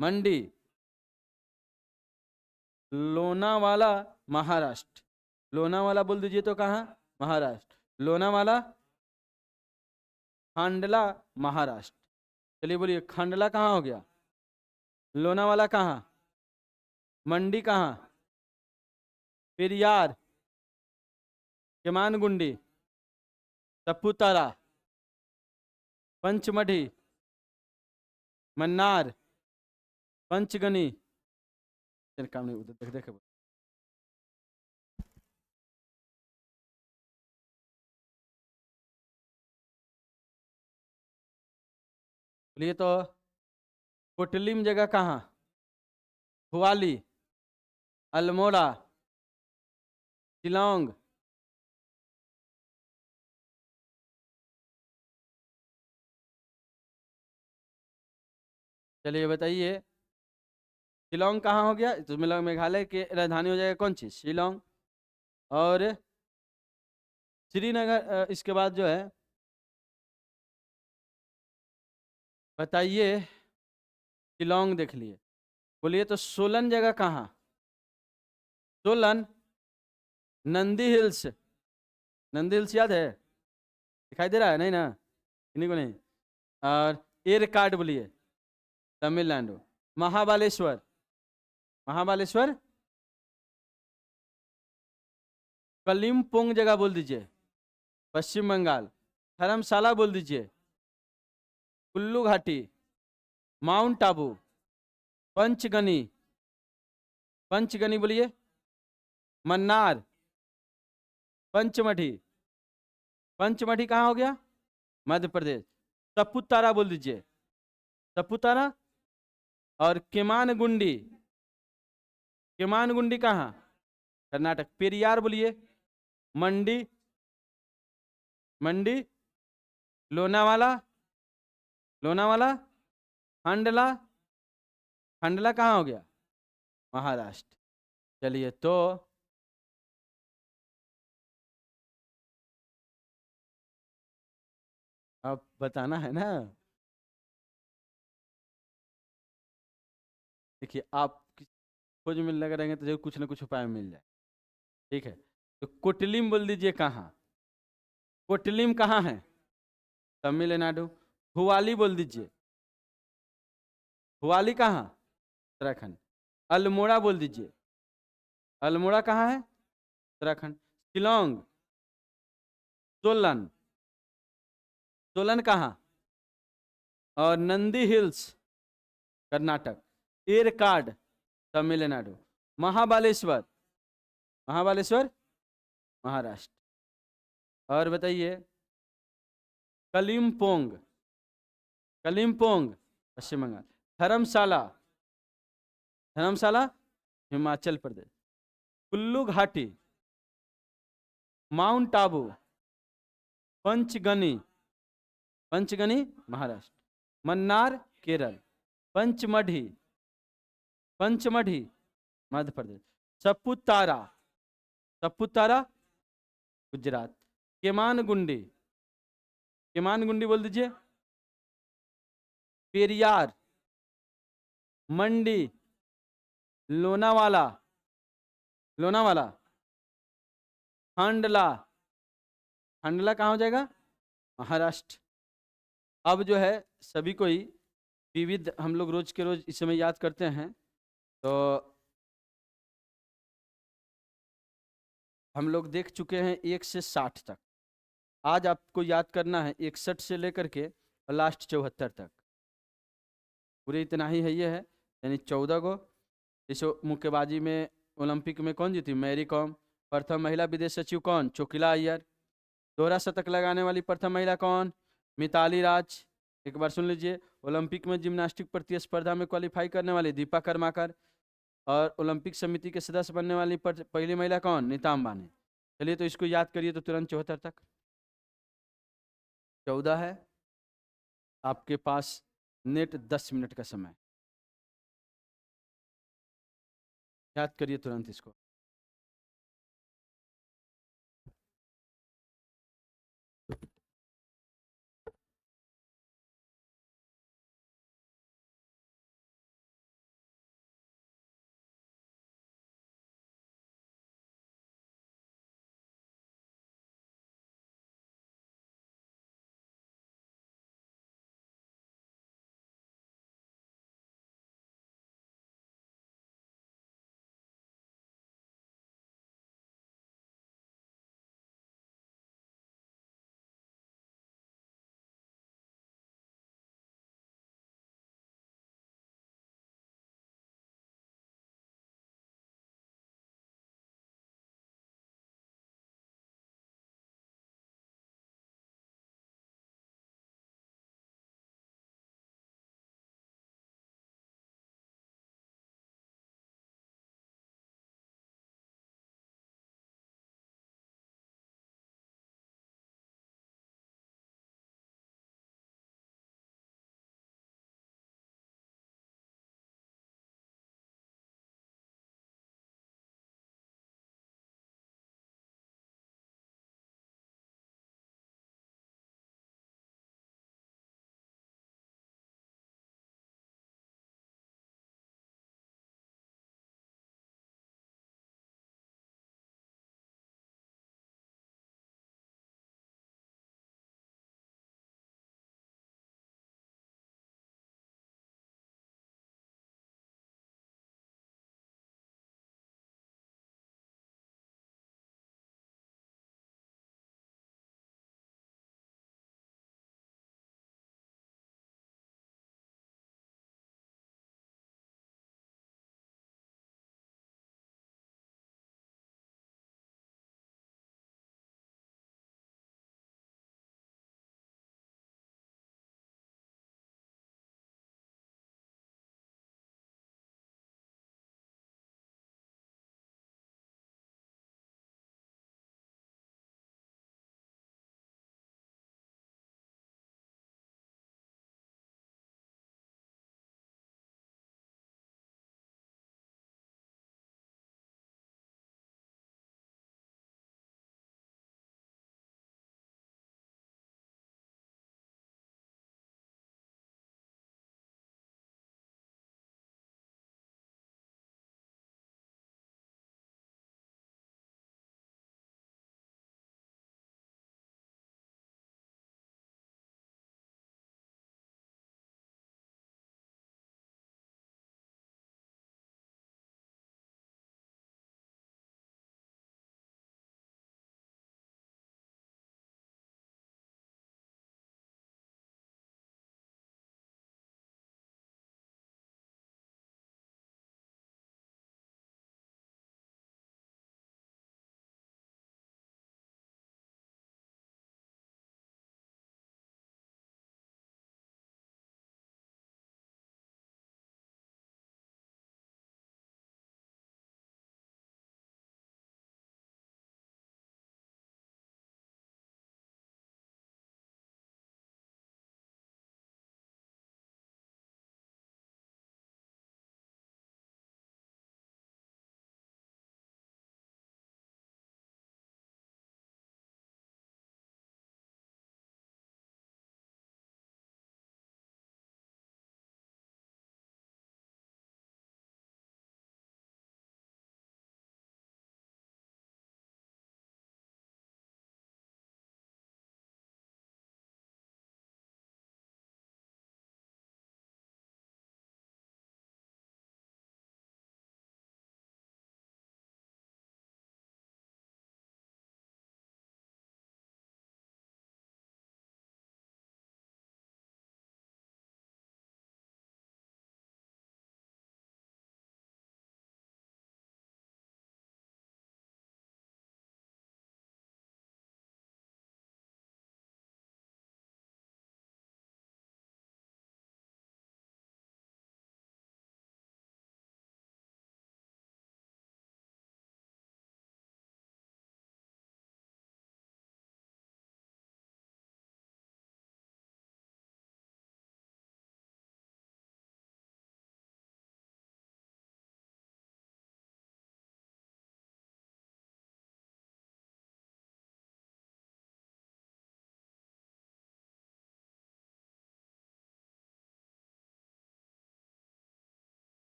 मंडी। लोनावाला महाराष्ट्र। लोनावाला बोल दीजिए तो कहाँ? महाराष्ट्र। लोनावाला। खांडला महाराष्ट्र। चलिए बोलिए खांडला कहाँ हो गया? लोनावाला कहाँ? मंडी कहाँ? पेरियार। केमानगुंडी। सपुतारा। पंचमढ़ी। मन्नार। पंचगनी। चल काम नहीं, उधर देख देख बोलिए तो कोटलिम जगह कहाँ? भुआली। अल्मोड़ा। शिलोंग। चलिए बताइए, शिलोंग कहाँ हो गया? तो मतलब मेघालय के राजधानी हो जाएगा कौन चीज? शिलोंग। और श्रीनगर इसके बाद जो है बताइए, शिलोंग देख लिए, बोलिए तो सोलन जगह कहाँ? सोलन, नंदी हिल्स। नंदी हिल्स याद है? दिखाई दे रहा है? नहीं ना, किन्हीं को नहीं। और एरकाड बोलिए, तमिलनाडु। महाबालेश्वर, महाबालेश्वर। कलिम्पोंग जगह बोल दीजिए, पश्चिम बंगाल। धर्मशाला बोल दीजिए, कुल्लू घाटी। माउंट आबू, पंचगनी, पंचगनी बोलिए। मन्नार, पंचमढ़ी। पंचमढ़ी कहाँ हो गया? मध्य प्रदेश। सपुतारा बोल दीजिए, सपुतारा। और केमानगुंडी, केमानगुंडी कहाँ? कर्नाटक। पेरियार बोलिए। मंडी, मंडी। लोनावाला, लोनावाला। खंडला, खंडला कहाँ हो गया? महाराष्ट्र। चलिए तो अब बताना है ना। देखिए, आप खोज में लगे रहेंगे तो जरूर कुछ ना कुछ उपाय मिल जाए। ठीक है, तो कोटलिम बोल दीजिए कहाँ? कोटलिम कहाँ है? तमिलनाडु। हुआली बोल दीजिए, हुआली कहाँ? उत्तराखंड। अल्मोड़ा बोल दीजिए, अल्मोड़ा कहाँ है? उत्तराखंड। शिलोंग, सोलन, सोलन कहाँ? और नंदी हिल्स, कर्नाटक। एरकाड, तमिलनाडु। महाबालेश्वर, महाबालेश्वर, महाराष्ट्र। और बताइए, कलिम्पोंग, कलिम्पोंग, पश्चिम बंगाल। धर्मशाला, धर्मशाला, हिमाचल प्रदेश। कुल्लू घाटी, माउंट आबू, पंचगनी, पंचगनी, महाराष्ट्र। मन्नार, केरल। पंचमढ़ी, पंचमढ़ी, मध्य प्रदेश। सपुतारा, सपुतारा, गुजरात। केमानगुंडी, केमानगुंडी बोल दीजिए। पेरियार, मंडी, लोनावाला, लोनावाला। हांडला, हांडला कहाँ हो जाएगा? महाराष्ट्र। अब जो है सभी को ही विविध हम लोग रोज के रोज इस समय याद करते हैं, तो हम लोग देख चुके हैं 1 से 60 तक। आज आपको याद करना है 61 से लेकर के और लास्ट 74 तक। पूरे इतना ही है, ये है यानी 14 को। जैसे मुक्केबाजी में ओलंपिक में कौन जीती? मैरी कॉम। प्रथम महिला विदेश सचिव कौन? चोकिला अय्यर। दोहरा शतक लगाने वाली प्रथम महिला कौन? मिताली राज। एक बार सुन लीजिए। ओलंपिक में जिम्नास्टिक प्रतिस्पर्धा में क्वालिफाई करने वाली दीपा कर्माकर। और ओलंपिक समिति के सदस्य बनने वाली पहली महिला कौन? नीताम बाने। चलिए तो इसको याद करिए तो तुरंत 74 तक। 14 है आपके पास, नेट 10 मिनट का समय, याद करिए तुरंत इसको।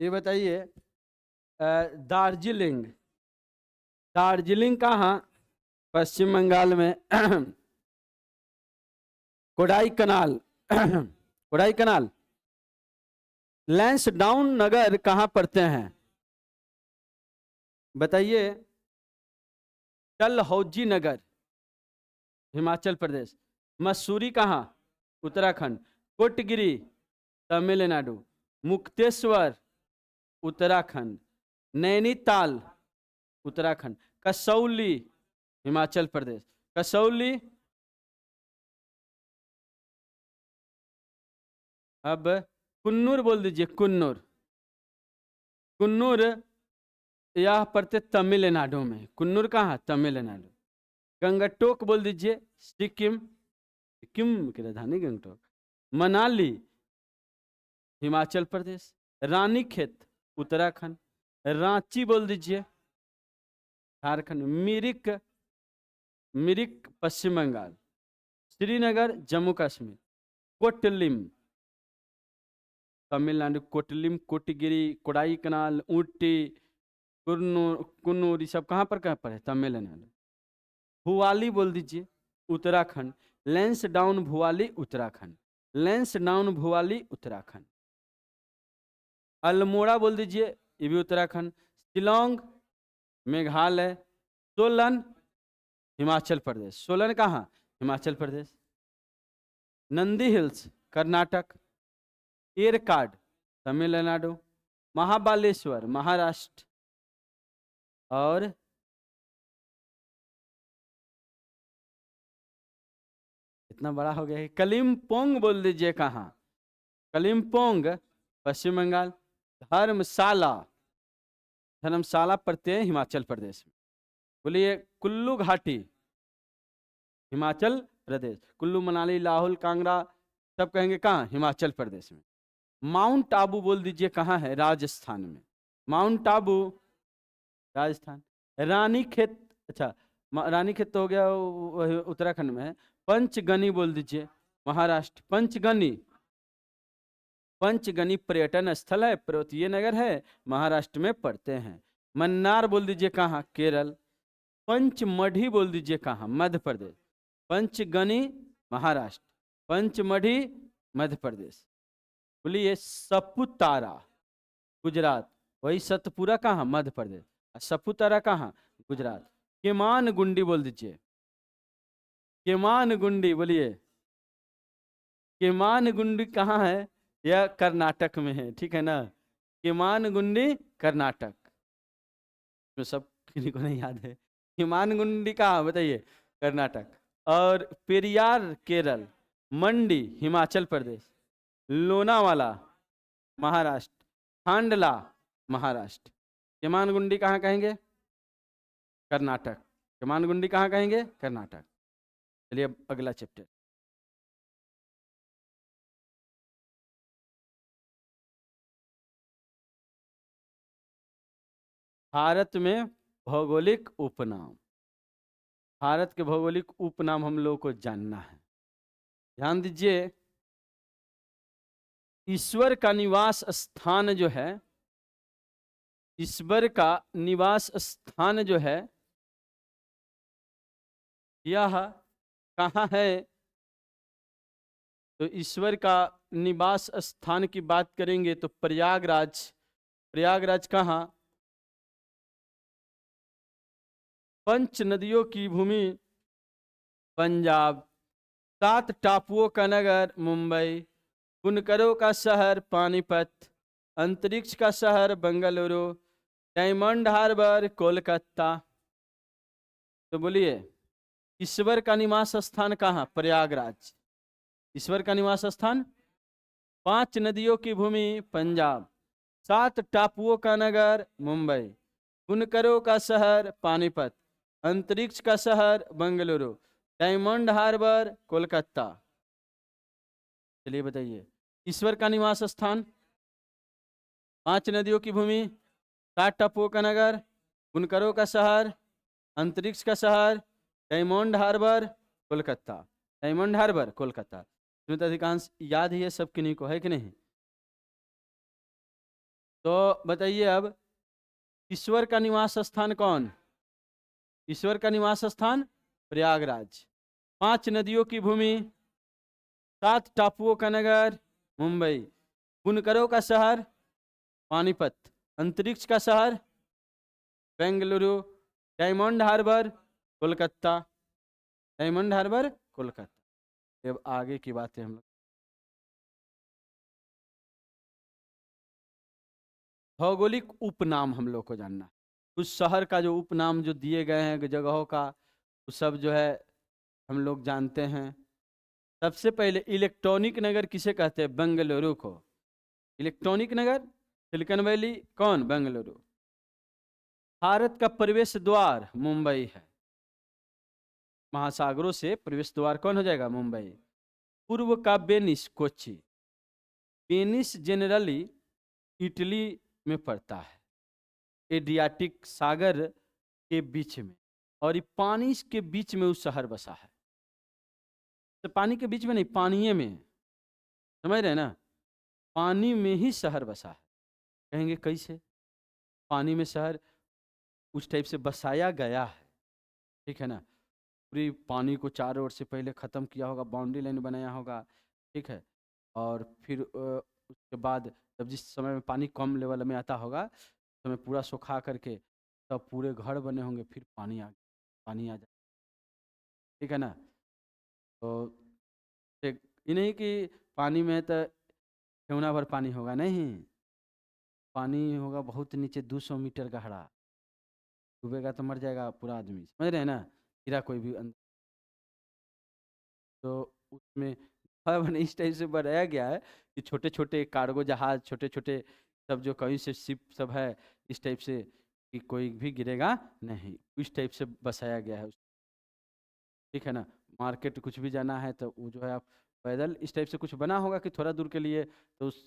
ये बताइए, दार्जिलिंग, दार्जिलिंग कहाँ? पश्चिम बंगाल में। कोडाई कनाल, कोडाई कनाल। लैंसडाउन नगर कहाँ पड़ते हैं? बताइए। डलहौजी नगर, हिमाचल प्रदेश। मसूरी कहाँ? उत्तराखंड। कोटगिरी, तमिलनाडु। मुक्तेश्वर, उत्तराखंड। नैनीताल, उत्तराखंड। कसौली, हिमाचल प्रदेश। कसौली। अब कुन्नूर बोल दीजिए, कुन्नूर। कुन्नूर यह पड़ते तमिलनाडु में। कुन्नूर कहाँ? तमिलनाडु। गंगटोक बोल दीजिए, सिक्किम। सिक्किम की राजधानी गंगटोक। मनाली, हिमाचल प्रदेश। रानीखेत, उत्तराखंड। रांची बोल दीजिए, झारखंड। मिरिक, मिरिक पश्चिम बंगाल। श्रीनगर, जम्मू कश्मीर। कोटलिम, तमिलनाडु। कोटलिम, कोटगिरी, कोडाई कनाल, ऊटी, कुन्नूर, कुन्नूर, ये सब कहाँ पर है? तमिलनाडु। भुवाली बोल दीजिए, उत्तराखंड। लैंसडाउन भुवाली, उत्तराखंड। लैंसडाउन भुवाली, उत्तराखंड। अल्मोड़ा बोल दीजिए, ये भी उत्तराखंड। शिलोंग, मेघालय। सोलन, हिमाचल प्रदेश। सोलन कहाँ? हिमाचल प्रदेश। नंदी हिल्स, कर्नाटक। एरकाड, तमिलनाडु। महाबालेश्वर, महाराष्ट्र। और इतना बड़ा हो गया है। कलिम्पोंग बोल दीजिए, कहाँ? कलिम्पोंग, पश्चिम बंगाल। धर्मशाला, धर्मशाला पड़ते हैं हिमाचल प्रदेश में। बोलिए। कुल्लू घाटी, हिमाचल प्रदेश। कुल्लू मनाली लाहौल कांगड़ा सब कहेंगे कहाँ? हिमाचल प्रदेश में। माउंट आबू बोल दीजिए, कहाँ है? राजस्थान में। माउंट आबू, राजस्थान। रानीखेत, अच्छा रानीखेत तो हो गया, उत्तराखंड में है। पंचगनी बोल दीजिए, महाराष्ट्र। पंचगनी, पंचगनी पर्यटन स्थल है, पर्वतीय नगर है, महाराष्ट्र में पड़ते हैं। मन्नार बोल दीजिए, कहाँ? केरल। पंचमढ़ी बोल दीजिए, कहाँ? मध्य प्रदेश। पंचगनी, महाराष्ट्र। पंचमढ़ी, मध्य प्रदेश। बोलिए। सपुतारा, गुजरात। वही सतपुरा कहाँ? मध्य प्रदेश। सपुतारा कहाँ? गुजरात। केमान गुंडी बोल दीजिए, केमान गुंडी। बोलिए। केमान गुंडी कहाँ है? यह कर्नाटक में है, ठीक है ना? केमान गुंडी, कर्नाटक। तो सब किसी को नहीं याद है। केमान गुंडी कहाँ? बताइए। कर्नाटक। और पेरियार, केरल। मंडी, हिमाचल प्रदेश। लोनावाला, महाराष्ट्र। हांडला, महाराष्ट्र। केमानगुंडी कहाँ कहेंगे? कर्नाटक। केमानगुंडी कहाँ कहेंगे? कर्नाटक। चलिए अब अगला चैप्टर। भारत में भौगोलिक उपनाम। भारत के भौगोलिक उपनाम हम लोगों को जानना है। ध्यान दीजिए। ईश्वर का निवास स्थान जो है, ईश्वर का निवास स्थान जो है, यह कहाँ है? तो ईश्वर का निवास स्थान की बात करेंगे तो प्रयागराज। प्रयागराज कहाँ? पंच नदियों की भूमि, पंजाब। 7 टापुओं का नगर, मुंबई। बुनकरों का शहर, पानीपत। अंतरिक्ष का शहर, बेंगलुरु। डायमंड हार्बर, कोलकाता। तो बोलिए, ईश्वर का निवास स्थान कहाँ? प्रयागराज। ईश्वर का निवास स्थान? 5 नदियों की भूमि, पंजाब। 7 टापुओं का नगर, मुंबई। बुनकरों का शहर, पानीपत। अंतरिक्ष का शहर, बेंगलुरु। डायमंड हार्बर, कोलकाता। चलिए बताइए। ईश्वर का निवास स्थान, 5 नदियों की भूमि, 7 टापुओं का नगर, बुनकरों का शहर, अंतरिक्ष का शहर, डायमंड हार्बर, कोलकाता। डायमंड हार्बर, कोलकाता। तुम्हें तो अधिकांश याद ही है सब किन्हीं को, है कि नहीं? तो बताइए अब, ईश्वर का निवास स्थान कौन? ईश्वर का निवास स्थान प्रयागराज। 5 नदियों की भूमि, 7 टापुओं का नगर मुंबई, बुनकरों का शहर पानीपत, अंतरिक्ष का शहर बेंगलुरु, डायमंड हार्बर कोलकाता, डायमंड हार्बर कोलकाता। अब आगे की बातें हम लोग, भौगोलिक उपनाम हम लोग को जानना है। उस शहर का जो उपनाम जो दिए गए हैं जगहों का, वो सब जो है हम लोग जानते हैं। सबसे पहले इलेक्ट्रॉनिक नगर किसे कहते हैं? बेंगलुरु को इलेक्ट्रॉनिक नगर। सिलिकॉन वैली कौन? बेंगलुरु। भारत का प्रवेश द्वार मुंबई है। महासागरों से प्रवेश द्वार कौन हो जाएगा? मुंबई। पूर्व का Venice Kochi. Venice generally Italy में पड़ता है, एड्रियाटिक सागर के बीच में, और ये पानी के बीच में उस शहर बसा है। तो पानी के बीच में नहीं, पानी में, समझ रहे हैं ना? पानी में ही शहर बसा है। कहेंगे कैसे? पानी में शहर उस टाइप से बसाया गया है, ठीक है ना? पूरी पानी को चारों ओर से पहले ख़त्म किया होगा, बाउंड्री लाइन बनाया होगा, ठीक है? और फिर उसके बाद जब जिस समय में पानी कम लेवल में आता होगा, उस समय पूरा सुखा करके तब पूरे घर बने होंगे, फिर पानी आ जाए, ठीक है ना? तो एक ये नहीं कि पानी में तो ठेवना भर पानी होगा, नहीं। पानी होगा बहुत नीचे, 200 मीटर गहरा। डूबेगा तो मर जाएगा पूरा आदमी, समझ रहे हैं ना? गिरा कोई भी अंदर। तो उसमें मैंने इस टाइप से बनाया गया है कि छोटे छोटे कार्गो जहाज, छोटे छोटे सब जो कहीं से शिप सब है, इस टाइप से कि कोई भी गिरेगा नहीं, इस टाइप से बसाया गया है, ठीक है ना? मार्केट कुछ भी जाना है तो वो जो है आप पैदल इस टाइप से कुछ बना होगा कि थोड़ा दूर के लिए तो उस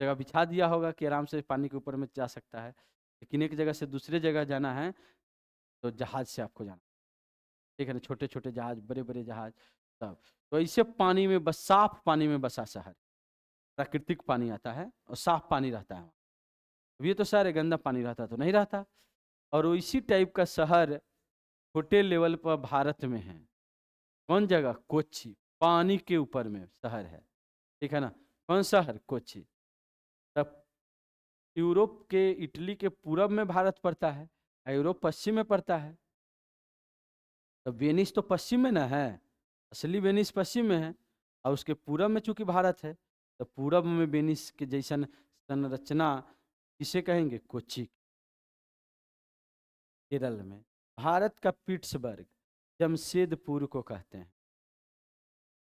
जगह बिछा दिया होगा कि आराम से पानी के ऊपर में जा सकता है। लेकिन एक जगह से दूसरे जगह जाना है तो जहाज से आपको जाना, ठीक है ना? छोटे छोटे जहाज, बड़े बड़े जहाज सब। तो ऐसे पानी में बस, साफ पानी में बसा शहर, प्राकृतिक पानी आता है और साफ पानी रहता है। अब ये तो सारे गंदा पानी रहता तो नहीं रहता। और इसी टाइप का शहर छोटे लेवल पर भारत में है। कौन जगह? कोच्चि। पानी के ऊपर में शहर है, ठीक है ना? कौन शहर? कोच्चि। तब यूरोप के, इटली के पूरब में भारत पड़ता है, यूरोप पश्चिम में पड़ता है। तो वेनिस तो पश्चिम में ना है, असली वेनिस पश्चिम में है, और उसके पूरब में चूंकि भारत है, तो पूरब में वेनिस के जैसन संरचना किसे कहेंगे? कोच्चि, केरल में। भारत का पिट्सबर्ग जमशेदपुर को कहते हैं।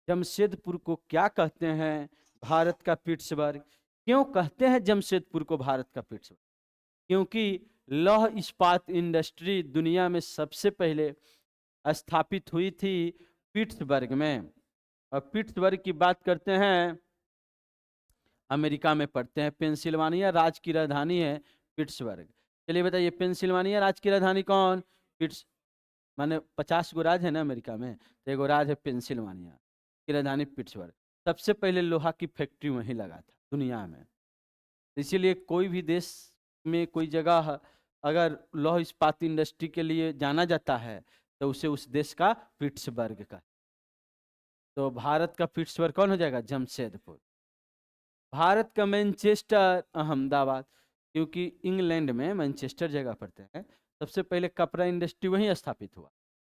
जमशेदपुर को क्या कहते हैं? भारत का पिट्सबर्ग। क्यों कहते हैं जमशेदपुर को भारत का पिट्सबर्ग? क्योंकि लौह इस्पात इंडस्ट्री दुनिया में सबसे पहले स्थापित हुई थी पिट्सबर्ग में। और पिट्सबर्ग की बात करते हैं, अमेरिका में पड़ते हैं, पेंसिल्वानिया राज्य की राजधानी है पिट्सबर्ग। चलिए बताइए, पेंसिल्वानिया राज्य की राजधानी कौन? पिट्स माने 50 गो राज्य है ना अमेरिका में, तो एगो राज्य है पेंसिल्वानिया की राजधानी पिट्सबर्ग। सबसे पहले लोहा की फैक्ट्री वहीं लगा था दुनिया में। इसीलिए कोई भी देश में कोई जगह अगर लौह इस्पात इंडस्ट्री के लिए जाना जाता है तो उसे उस देश का पिट्सबर्ग का। तो भारत का पिट्सबर्ग कौन हो जाएगा? जमशेदपुर। भारत का मैनचेस्टर अहमदाबाद, क्योंकि इंग्लैंड में मैनचेस्टर जगह पड़ते हैं। सबसे पहले कपड़ा इंडस्ट्री वहीं स्थापित हुआ।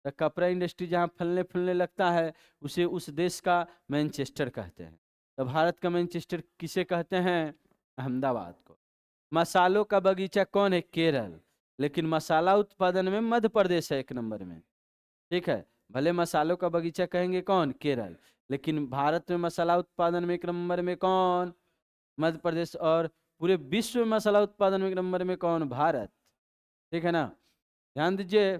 तो कपड़ा इंडस्ट्री जहाँ फलने फूलने लगता है उसे उस देश का मैनचेस्टर कहते हैं। तो भारत का मैनचेस्टर किसे कहते हैं? अहमदाबाद को। मसालों का बगीचा कौन है? केरल। लेकिन मसाला उत्पादन में मध्य प्रदेश है 1 नंबर में, ठीक है? भले मसालों का बगीचा कहेंगे कौन? केरल। लेकिन भारत में मसाला उत्पादन में 1 नंबर में कौन? मध्य प्रदेश। और पूरे विश्व में मसाला उत्पादन में 1 नंबर में कौन? भारत, ठीक है ना? ध्यान दीजिए,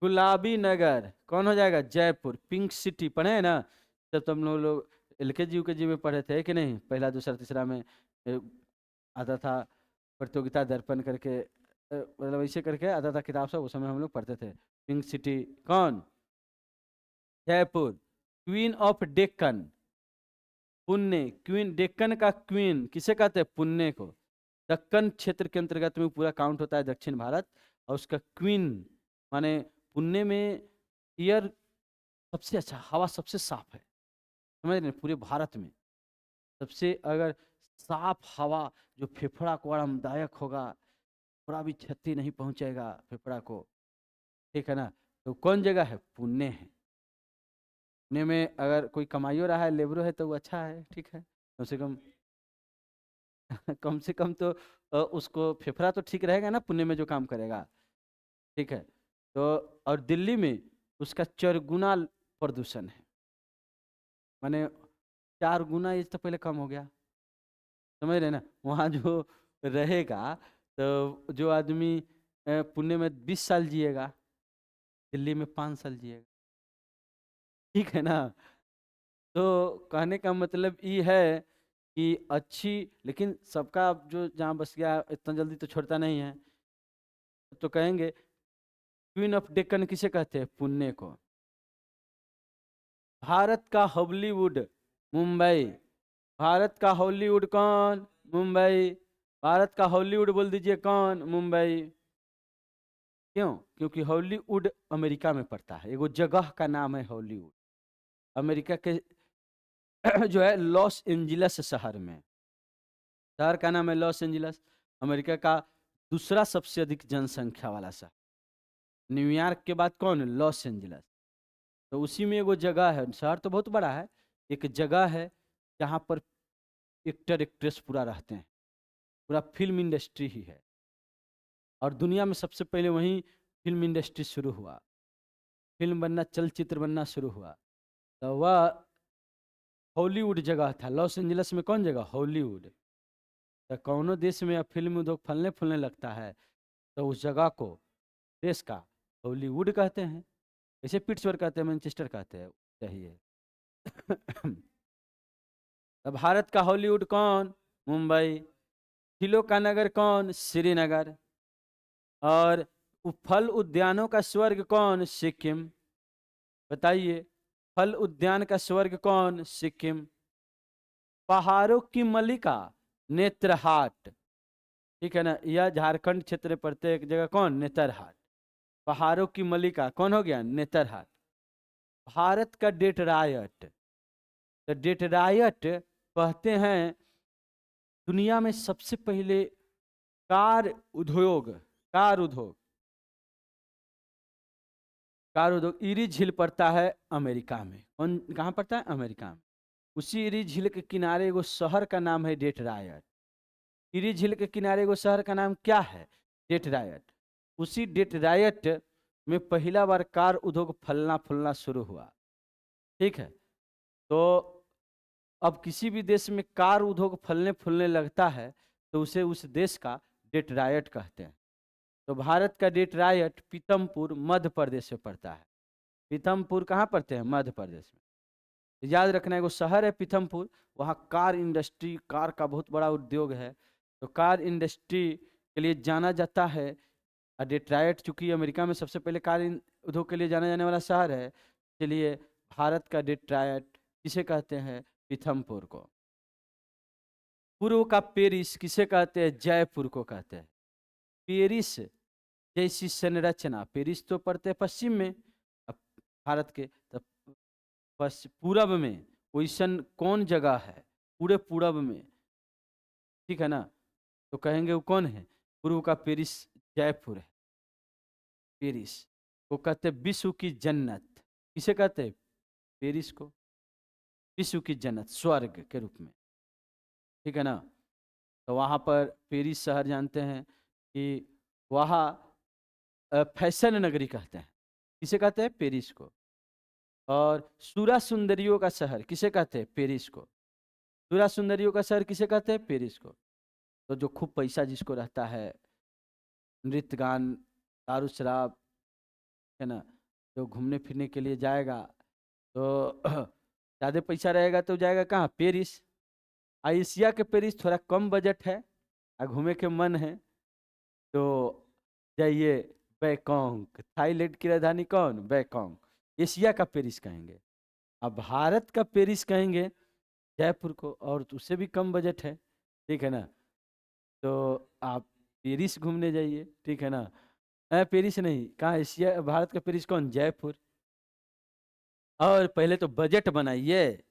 गुलाबी नगर कौन हो जाएगा? जयपुर। पिंक सिटी पढ़े हैं ना? जब तुम लोग एलकेजी यूकेजी में पढ़े थे कि नहीं, पहला दूसरा तीसरा में आता था प्रतियोगिता दर्पण करके, मतलब ऐसे करके आता था किताब सब, उस समय हम लोग पढ़ते थे। पिंक सिटी कौन? जयपुर। क्वीन ऑफ डेक्कन, पुण्य, क्वीन, डेक्कन का क्वीन किसे कहते हैं? पुण्य को। दक्कन क्षेत्र के अंतर्गत में पूरा काउंट होता है दक्षिण भारत, और उसका क्वीन माने पुण्य में एयर सबसे अच्छा, हवा सबसे साफ है, समझ रहे हैं? पूरे भारत में सबसे अगर साफ हवा, जो फेफड़ा को आरामदायक होगा, थोड़ा भी क्षति नहीं पहुंचेगा फेफड़ा को, ठीक है ना, तो कौन जगह है? पुणे है। पुणे में अगर कोई कमाइयो रहा है, लेबरो है, तो वो अच्छा है, ठीक है, कम से कम कम से कम तो उसको फेफड़ा तो ठीक रहेगा ना, पुणे में जो काम करेगा, ठीक है। तो और दिल्ली में उसका 4 गुना प्रदूषण है, माने 4 गुना, ये तो पहले कम हो गया, समझ रहे ना। वहाँ जो रहेगा, तो जो आदमी पुणे में 20 साल जिएगा, दिल्ली में 5 साल जिएगा, ठीक है ना। तो कहने का मतलब ये है कि अच्छी, लेकिन सबका अब जो जहाँ बस गया इतना जल्दी तो छोड़ता नहीं है, तो कहेंगे क्वीन ऑफ डेक्कन किसे कहते हैं? पुणे को। भारत का हॉलीवुड, मुंबई। भारत का हॉलीवुड कौन? मुंबई। भारत का हॉलीवुड बोल दीजिए कौन? मुंबई। क्यों? क्योंकि हॉलीवुड अमेरिका में पड़ता है, एगो जगह का नाम है हॉलीवुड, अमेरिका के जो है लॉस एंजिलस शहर में, शहर का नाम है लॉस एंजिलस, अमेरिका का दूसरा सबसे अधिक जनसंख्या वाला शहर, न्यूयॉर्क के बाद कौन? Los Angeles. तो उसी में एगो जगह है, शहर तो बहुत बड़ा है, एक जगह है जहाँ पर एक्टर एक्ट्रेस पूरा रहते हैं, पूरा फिल्म इंडस्ट्री ही है, और दुनिया में सबसे पहले वहीं फिल्म इंडस्ट्री शुरू हुआ, फिल्म बनना, चलचित्र बनना शुरू हुआ, तो वह हॉलीवुड जगह था। लॉस एंजलिस में कौन जगह? हॉलीवुड। तो कौनो देश में अब फिल्म उद्योग फलने फूलने लगता है, तो उस जगह को, देश का, हॉलीवुड कहते हैं। जैसे पिट्सबर्ग कहते हैं, मैनचेस्टर कहते हैं, चाहिए तो भारत का हॉलीवुड कौन? मुंबई। खिलों का नगर कौन? श्रीनगर। और फल उद्यानों का स्वर्ग कौन? सिक्किम। बताइए, फल उद्यान का स्वर्ग कौन? सिक्किम। पहाड़ों की मलिका, नेत्रहाट, ठीक है ना, यह झारखंड क्षेत्र में पड़ते एक जगह कौन? नेतरहाट। पहाड़ों की मलिका कौन हो गया? नेतरहाट। भारत का डेट्रायट, तो डेट्रायट कहते हैं दुनिया में सबसे पहले कार उद्योग, कार उद्योग, कार उद्योग, इरी झील पड़ता है अमेरिका में। कौन, कहाँ पड़ता है? अमेरिका में। उसी इरी झील के किनारे एगो शहर का नाम है डेट्रायट। इरी झील के किनारे एगो शहर का नाम क्या है? डेट्रायट। उसी डेट्रायट में पहला बार कार उद्योग फलना फूलना शुरू हुआ, ठीक है। तो अब किसी भी देश में कार उद्योग फलने फूलने लगता है, तो उसे उस देश का डेट्रायट कहते हैं। तो भारत का डेट्रायट पीतमपुर मध्य प्रदेश में पड़ता है। पीतमपुर कहाँ पड़ते हैं? मध्य प्रदेश में। याद रखना, एगो शहर है पीथमपुर, वहाँ कार इंडस्ट्री, कार का बहुत बड़ा उद्योग है, तो कार इंडस्ट्री के लिए जाना जाता है। और डेट्रायट चूंकि अमेरिका में सबसे पहले कार उद्योग के लिए जाना जाने वाला शहर है, इसलिए भारत का डेट्रायट किसे कहते हैं? पीथमपुर को। पूर्व का पेरिस किसे कहते हैं? जयपुर को कहते हैं। पेरिस जैसी संरचना, पेरिस तो पड़ते हैं पश्चिम में अब भारत के, तो पूरब में वैसन कौन जगह है? पूरे पूरब में, ठीक है ना, तो कहेंगे वो कौन है? पूर्व का पेरिस जयपुर है। पेरिस को कहते हैं विश्व की जन्नत। किसे कहते हैं? पेरिस को विश्व की जन्नत, स्वर्ग के रूप में, ठीक है ना। तो वहाँ पर पेरिस शहर जानते हैं कि वहाँ फैशन नगरी कहते हैं। किसे कहते हैं? पेरिस को। और सूरा सुंदरियों का शहर किसे कहते हैं? पेरिस को। सूरा सुंदरियों का शहर किसे कहते हैं? पेरिस को। तो जो खूब पैसा जिसको रहता है, नृत्य गान, दारू शराब, है ना, जो घूमने फिरने के लिए जाएगा, तो ज़्यादा पैसा रहेगा तो जाएगा कहाँ? पेरिस। एशिया के पेरिस थोड़ा कम बजट है और घूमे के मन है, तो जाइए बैंकॉक। थाईलैंड की राजधानी कौन? बैंकॉक। एशिया का पेरिस कहेंगे। अब भारत का पेरिस कहेंगे जयपुर को, और तो उससे भी कम बजट है, ठीक है ना। तो आप पेरिस घूमने जाइए, ठीक है ना। पेरिस नहीं, कहाँ, एशिया भारत का पेरिस कौन, जयपुर। और पहले तो बजट बनाइए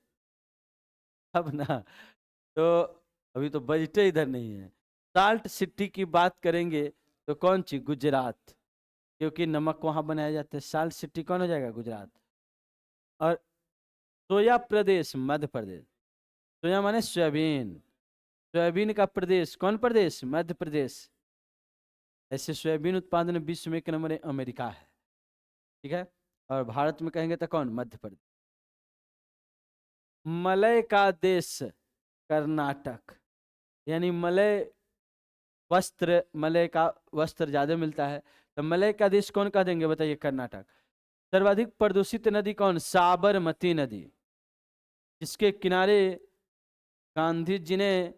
अब ना, तो अभी तो बजट इधर नहीं है। साल्ट सिटी की बात करेंगे तो कौन सी, गुजरात, क्योंकि नमक वहां बनाया जाता है। साल्ट सिटी कौन हो जाएगा, गुजरात। और सोया प्रदेश, मध्य प्रदेश। सोया माने सोयाबीन, सोयाबीन का प्रदेश कौन प्रदेश, मध्य प्रदेश। ऐसे सोयाबीन उत्पादन विश्व में एक नंबर अमेरिका है, ठीक है। और भारत में कहेंगे तो कौन, मध्य प्रदेश। मलय का देश कर्नाटक, यानी मलय वस्त्र, मलय का वस्त्र ज्यादा मिलता है, तो मलय का देश कौन कह देंगे, बताइए, कर्नाटक। सर्वाधिक प्रदूषित नदी कौन, साबरमती नदी, जिसके किनारे गांधी जी ने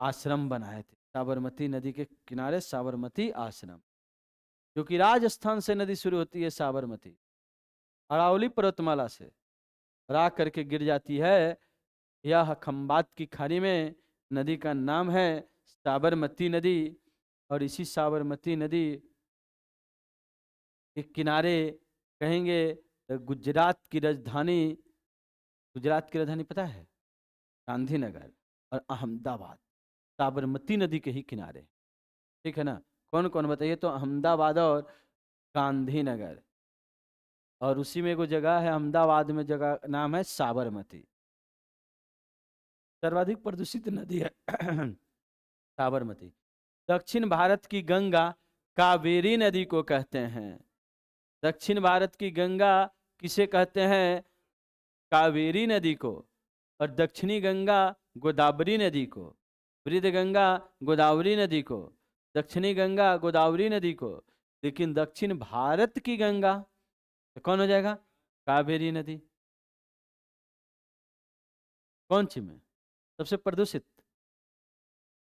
आश्रम बनाए थे। साबरमती नदी के किनारे साबरमती आश्रम, जो कि राजस्थान से नदी शुरू होती है, साबरमती अरावली पर्वतमाला से और आ करके गिर जाती है यह खंबात की खाड़ी में। नदी का नाम है साबरमती नदी। और इसी साबरमती नदी के किनारे कहेंगे तो गुजरात की राजधानी, गुजरात की राजधानी पता है, गांधीनगर और अहमदाबाद, साबरमती नदी के ही किनारे, ठीक है ना। कौन कौन बताइए, तो अहमदाबाद और गांधीनगर। और उसी में एगो जगह है अहमदाबाद में, जगह नाम है साबरमती। सर्वाधिक प्रदूषित नदी है साबरमती। दक्षिण भारत की गंगा कावेरी नदी को कहते हैं। दक्षिण भारत की गंगा किसे कहते हैं, कावेरी नदी को। और दक्षिणी गंगा गोदावरी नदी को, वृद्ध गंगा गोदावरी नदी को, दक्षिणी गंगा गोदावरी नदी को। लेकिन दक्षिण भारत की गंगा तो कौन हो जाएगा, कावेरी नदी। कौन सी में सबसे प्रदूषित,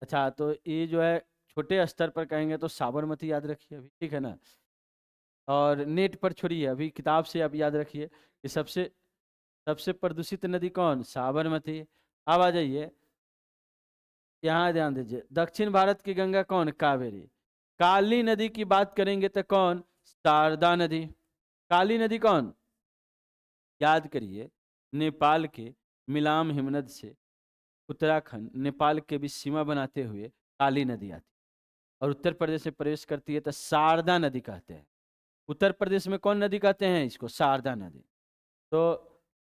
अच्छा, तो ये जो है छोटे स्तर पर कहेंगे तो साबरमती याद रखिए अभी, ठीक है ना। और नेट पर छोड़िए, अभी किताब से आप याद रखिए कि सबसे सबसे प्रदूषित नदी कौन, साबरमती। अब आ जाइए, यहाँ ध्यान दीजिए, दक्षिण भारत की गंगा कौन, कावेरी। काली नदी की बात करेंगे तो कौन, शारदा नदी। काली नदी कौन, याद करिए, नेपाल के मिलाम हिमनद से उत्तराखंड नेपाल के बीच सीमा बनाते हुए काली नदी आती है और उत्तर प्रदेश में प्रवेश करती है तो शारदा नदी कहते हैं। उत्तर प्रदेश में कौन नदी कहते हैं इसको, शारदा नदी। तो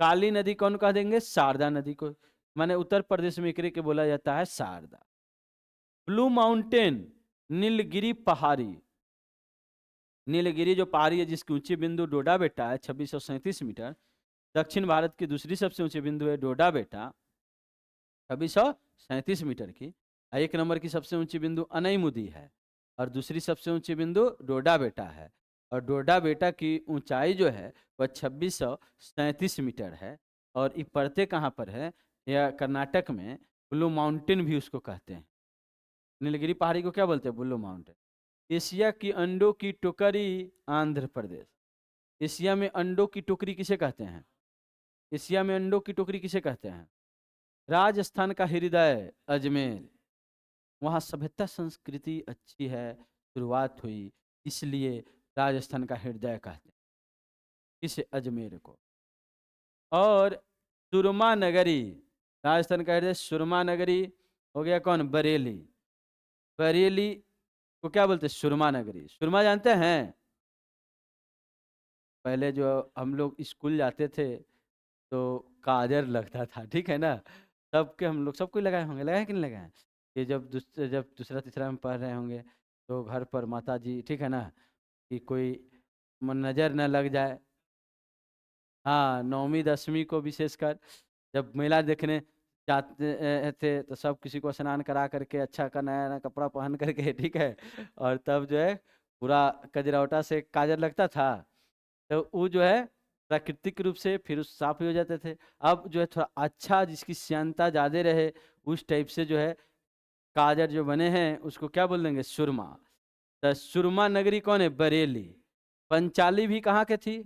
काली नदी कौन कह देंगे, शारदा नदी को, माने उत्तर प्रदेश में एकरे के बोला जाता है शारदा। ब्लू माउंटेन, नीलगिरी पहाड़ी। नीलगिरी जो पहाड़ी है जिसकी ऊंची बिंदु डोडा बेटा है 2637 मीटर। दक्षिण भारत की दूसरी सबसे ऊंची बिंदु है डोडा बेटा 2637 मीटर की। एक नंबर की सबसे ऊंची बिंदु अनईमुदी है और दूसरी सबसे ऊंची बिंदु डोडा बेटा है। और डोडा बेटा की ऊंचाई जो है वह 2637 मीटर है। और ये पड़ते कहाँ पर है, यह कर्नाटक में ब्लू माउंटेन भी उसको कहते हैं। नीलगिरी पहाड़ी को क्या बोलते हैं, ब्लू माउंटेन। एशिया की अंडों की टोकरी, आंध्र प्रदेश। एशिया में अंडों की टोकरी किसे कहते हैं, एशिया में अंडों की टोकरी किसे कहते हैं, राजस्थान का हृदय अजमेर। वहाँ सभ्यता संस्कृति अच्छी है, शुरुआत हुई, इसलिए राजस्थान का हृदय कहते हैं इसे, अजमेर को। और सुरमा नगरी, राजस्थान का हृदय सुरमा नगरी हो गया कौन, बरेली। बरेली को क्या बोलते हैं, सुरमा नगरी। सुरमा जानते हैं, पहले जो हम लोग स्कूल जाते थे तो काजर लगता था, ठीक है ना। सबके हम लोग, सबको लगाए होंगे, लगाए कि नहीं लगाए। कि जब दूसरा तीसरा में पढ़ रहे होंगे तो घर पर माता जी, ठीक है ना, कि कोई नज़र न लग जाए। हाँ, नौवीं दसवीं को विशेषकर जब मेला देखने जाते थे तो सब किसी को स्नान करा करके अच्छा का नया नया कपड़ा पहन करके ठीक है, और तब जो है पूरा कजरौटा से काजर लगता था। तो वो जो है प्राकृतिक रूप से फिर उस साफ ही हो जाते थे। अब जो है थोड़ा अच्छा, जिसकी श्यानता ज़्यादा रहे, उस टाइप से जो है काजर जो बने हैं उसको क्या बोल देंगे, सुरमा। तो सुरमा नगरी कौन है, बरेली। पंचाली भी कहाँ के थी,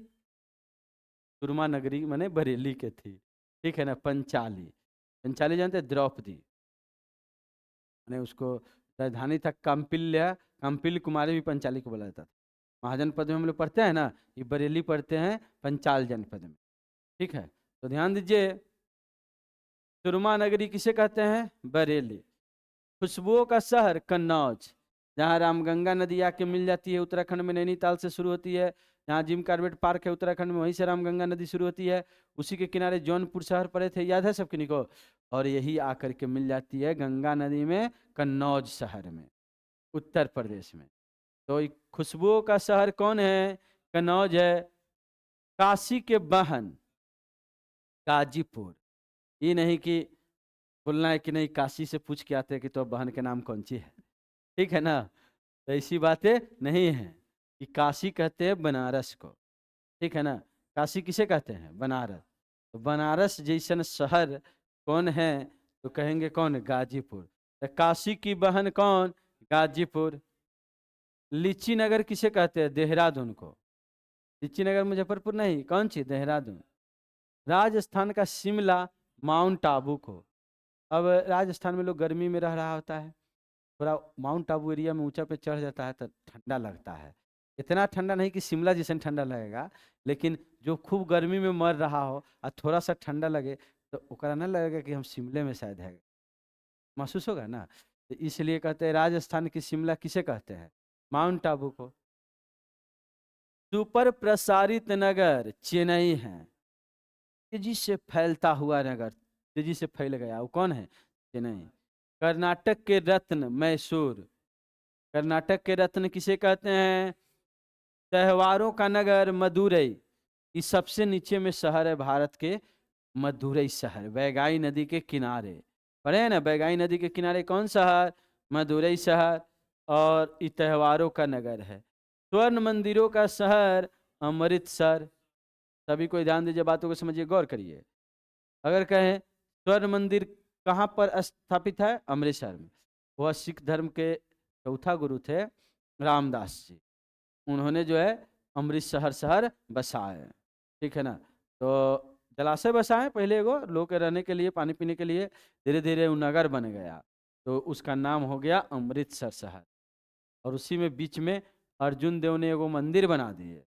सुरमा नगरी माने बरेली के थी। ठीक है ना। पंचाली, पंचाली जानते हैं, द्रौपदी, मैंने उसको राजधानी था कंपिल्य, कंपिल कुमारी भी पंचाली को बोला जाता था। महाजनपद में हम लोग पढ़ते हैं ना, ये बरेली पढ़ते हैं पंचाल जनपद में। ठीक है, तो ध्यान दीजिए, सुरमा नगरी किसे कहते हैं? बरेली। खुशबुओं का शहर कन्नौज, जहाँ रामगंगा नदी आके मिल जाती है, उत्तराखंड में नैनीताल से शुरू होती है। जहाँ जिम कार्बेट पार्क है उत्तराखंड में, वहीं से रामगंगा नदी शुरू होती है। उसी के किनारे जौनपुर शहर पड़े थे, याद है सबके को? और यही आकर के मिल जाती है गंगा नदी में कन्नौज शहर में, उत्तर प्रदेश में। तो खुशबुओं का शहर कौन है? कन्नौज है। काशी के बहन गाजीपुर, ये नहीं कि बोलना है कि नहीं काशी से पूछ के आते हैं कि तो बहन के नाम कौन सी है, ठीक है ना। तो ऐसी बातें नहीं है कि काशी कहते हैं बनारस को, ठीक है ना। काशी किसे कहते हैं? बनारस। तो बनारस जैसन शहर कौन है? तो कहेंगे कौन? गाजीपुर। तो काशी की बहन कौन? गाजीपुर। लीची नगर किसे कहते हैं? देहरादून को। लीची नगर मुजफ्फरपुर नहीं, कौन सी? देहरादून। राजस्थान का शिमला माउंट आबू को। अब राजस्थान में लोग गर्मी में रह रहा होता है, थोड़ा माउंट आबू एरिया में ऊंचा पे चढ़ जाता है तो ठंडा लगता है। इतना ठंडा नहीं कि शिमला जैसे ठंडा लगेगा, लेकिन जो खूब गर्मी में मर रहा हो और थोड़ा सा ठंडा लगे तो ओकरा ना लगेगा कि हम शिमले में शायद है, महसूस होगा ना। तो इसलिए कहते हैं राजस्थान की शिमला किसे कहते हैं? माउंट आबू को। सुपर प्रसारित नगर चेन्नई है, तेजी से फैलता हुआ नगर, तेजी से फैल गया, वो कौन है? चेन्नई। कर्नाटक के रत्न मैसूर, कर्नाटक के रत्न किसे कहते हैं? त्योहारों का नगर मदुरई, ये सबसे नीचे में शहर है भारत के, मदुरई शहर, वैगाई नदी के किनारे पड़े हैं ना। वैगाई नदी के किनारे कौन शहर? मदुरई शहर। और ये त्योहारों का नगर है। स्वर्ण मंदिरों का शहर अमृतसर। सभी को ध्यान दीजिए, बातों को समझिए, गौर करिए। अगर कहें स्वर्ण मंदिर कहाँ पर स्थापित है? अमृतसर में। वह सिख धर्म के चौथा गुरु थे रामदास जी, उन्होंने जो है अमृतसर शहर बसाए, ठीक है ना। तो जलाशय बसाए पहले, एगो लोग के रहने के लिए, पानी पीने के लिए। धीरे धीरे वो नगर बन गया, तो उसका नाम हो गया अमृतसर शहर। और उसी में बीच में अर्जुन देव ने एगो मंदिर बना दिए,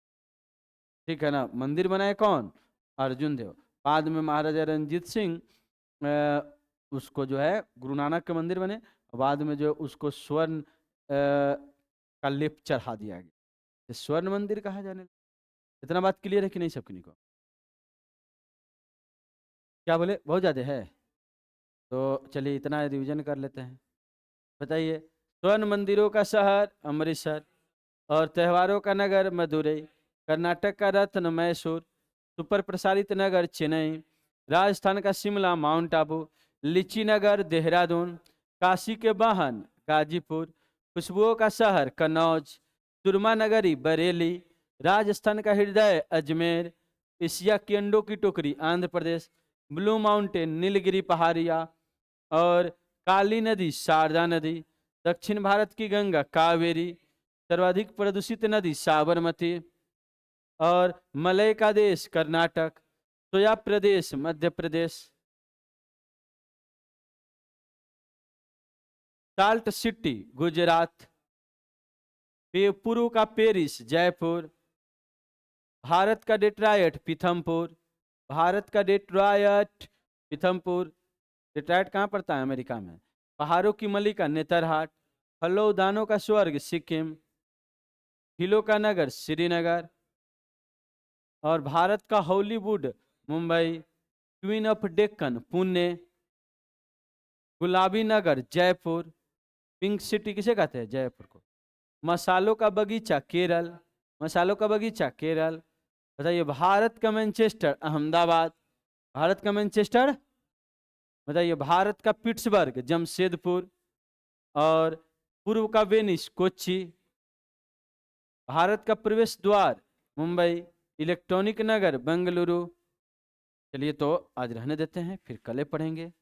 ठीक है ना। मंदिर बनाए कौन? अर्जुन देव। बाद में महाराजा रंजीत सिंह उसको जो है गुरु नानक के मंदिर बने, बाद में जो उसको स्वर्ण का लेप चढ़ा दिया गया, स्वर्ण मंदिर कहा जाने लगा। इतना बात क्लियर है कि नहीं सबकी को? क्या बोले? बहुत ज़्यादा है? तो चलिए इतना रिवीजन कर लेते हैं। बताइए, स्वर्ण मंदिरों का शहर अमृतसर, और त्योहारों का नगर मदुरई, कर्नाटक का रत्न मैसूर, सुपर प्रसारित नगर चेन्नई, राजस्थान का शिमला माउंट आबू, लीची नगर देहरादून, काशी के वाहन गाजीपुर, खुशबुओं का शहर कन्नौज, सुरमा नगरी बरेली, राजस्थान का हृदय अजमेर, एशिया की अंडों की टोकरी आंध्र प्रदेश, ब्लू माउंटेन नीलगिरी पहाड़िया, और काली नदी शारदा नदी, दक्षिण भारत की गंगा कावेरी, सर्वाधिक प्रदूषित नदी साबरमती, और मलय का देश कर्नाटक, सोया प्रदेश मध्य प्रदेश, साल्ट सिटी गुजरात, पूर्व का पेरिस जयपुर, भारत का डेट्रॉयट पीथमपुर, भारत का डेट्रॉयट पीथमपुर। डेट्रॉयट कहाँ पड़ता है? अमेरिका में। पहाड़ों की मलिका नेतरहाट, फलों उद्यानों का स्वर्ग सिक्किम, हिलों का नगर श्रीनगर, और भारत का Hollywood Mumbai, queen of Deccan Pune, गुलाबी नगर जयपुर, पिंक सिटी किसे कहते हैं? जयपुर को। मसालों का बगीचा केरल, मसालों का बगीचा केरल। बताइए, भारत का मैनचेस्टर अहमदाबाद, भारत का मैनचेस्टर। बताइए, भारत का पिट्सबर्ग जमशेदपुर, और पूर्व का वेनिस कोच्चि, भारत का प्रवेश द्वार मुंबई, इलेक्ट्रॉनिक नगर बेंगलुरु। चलिए तो आज रहने देते हैं, फिर कल पढ़ेंगे।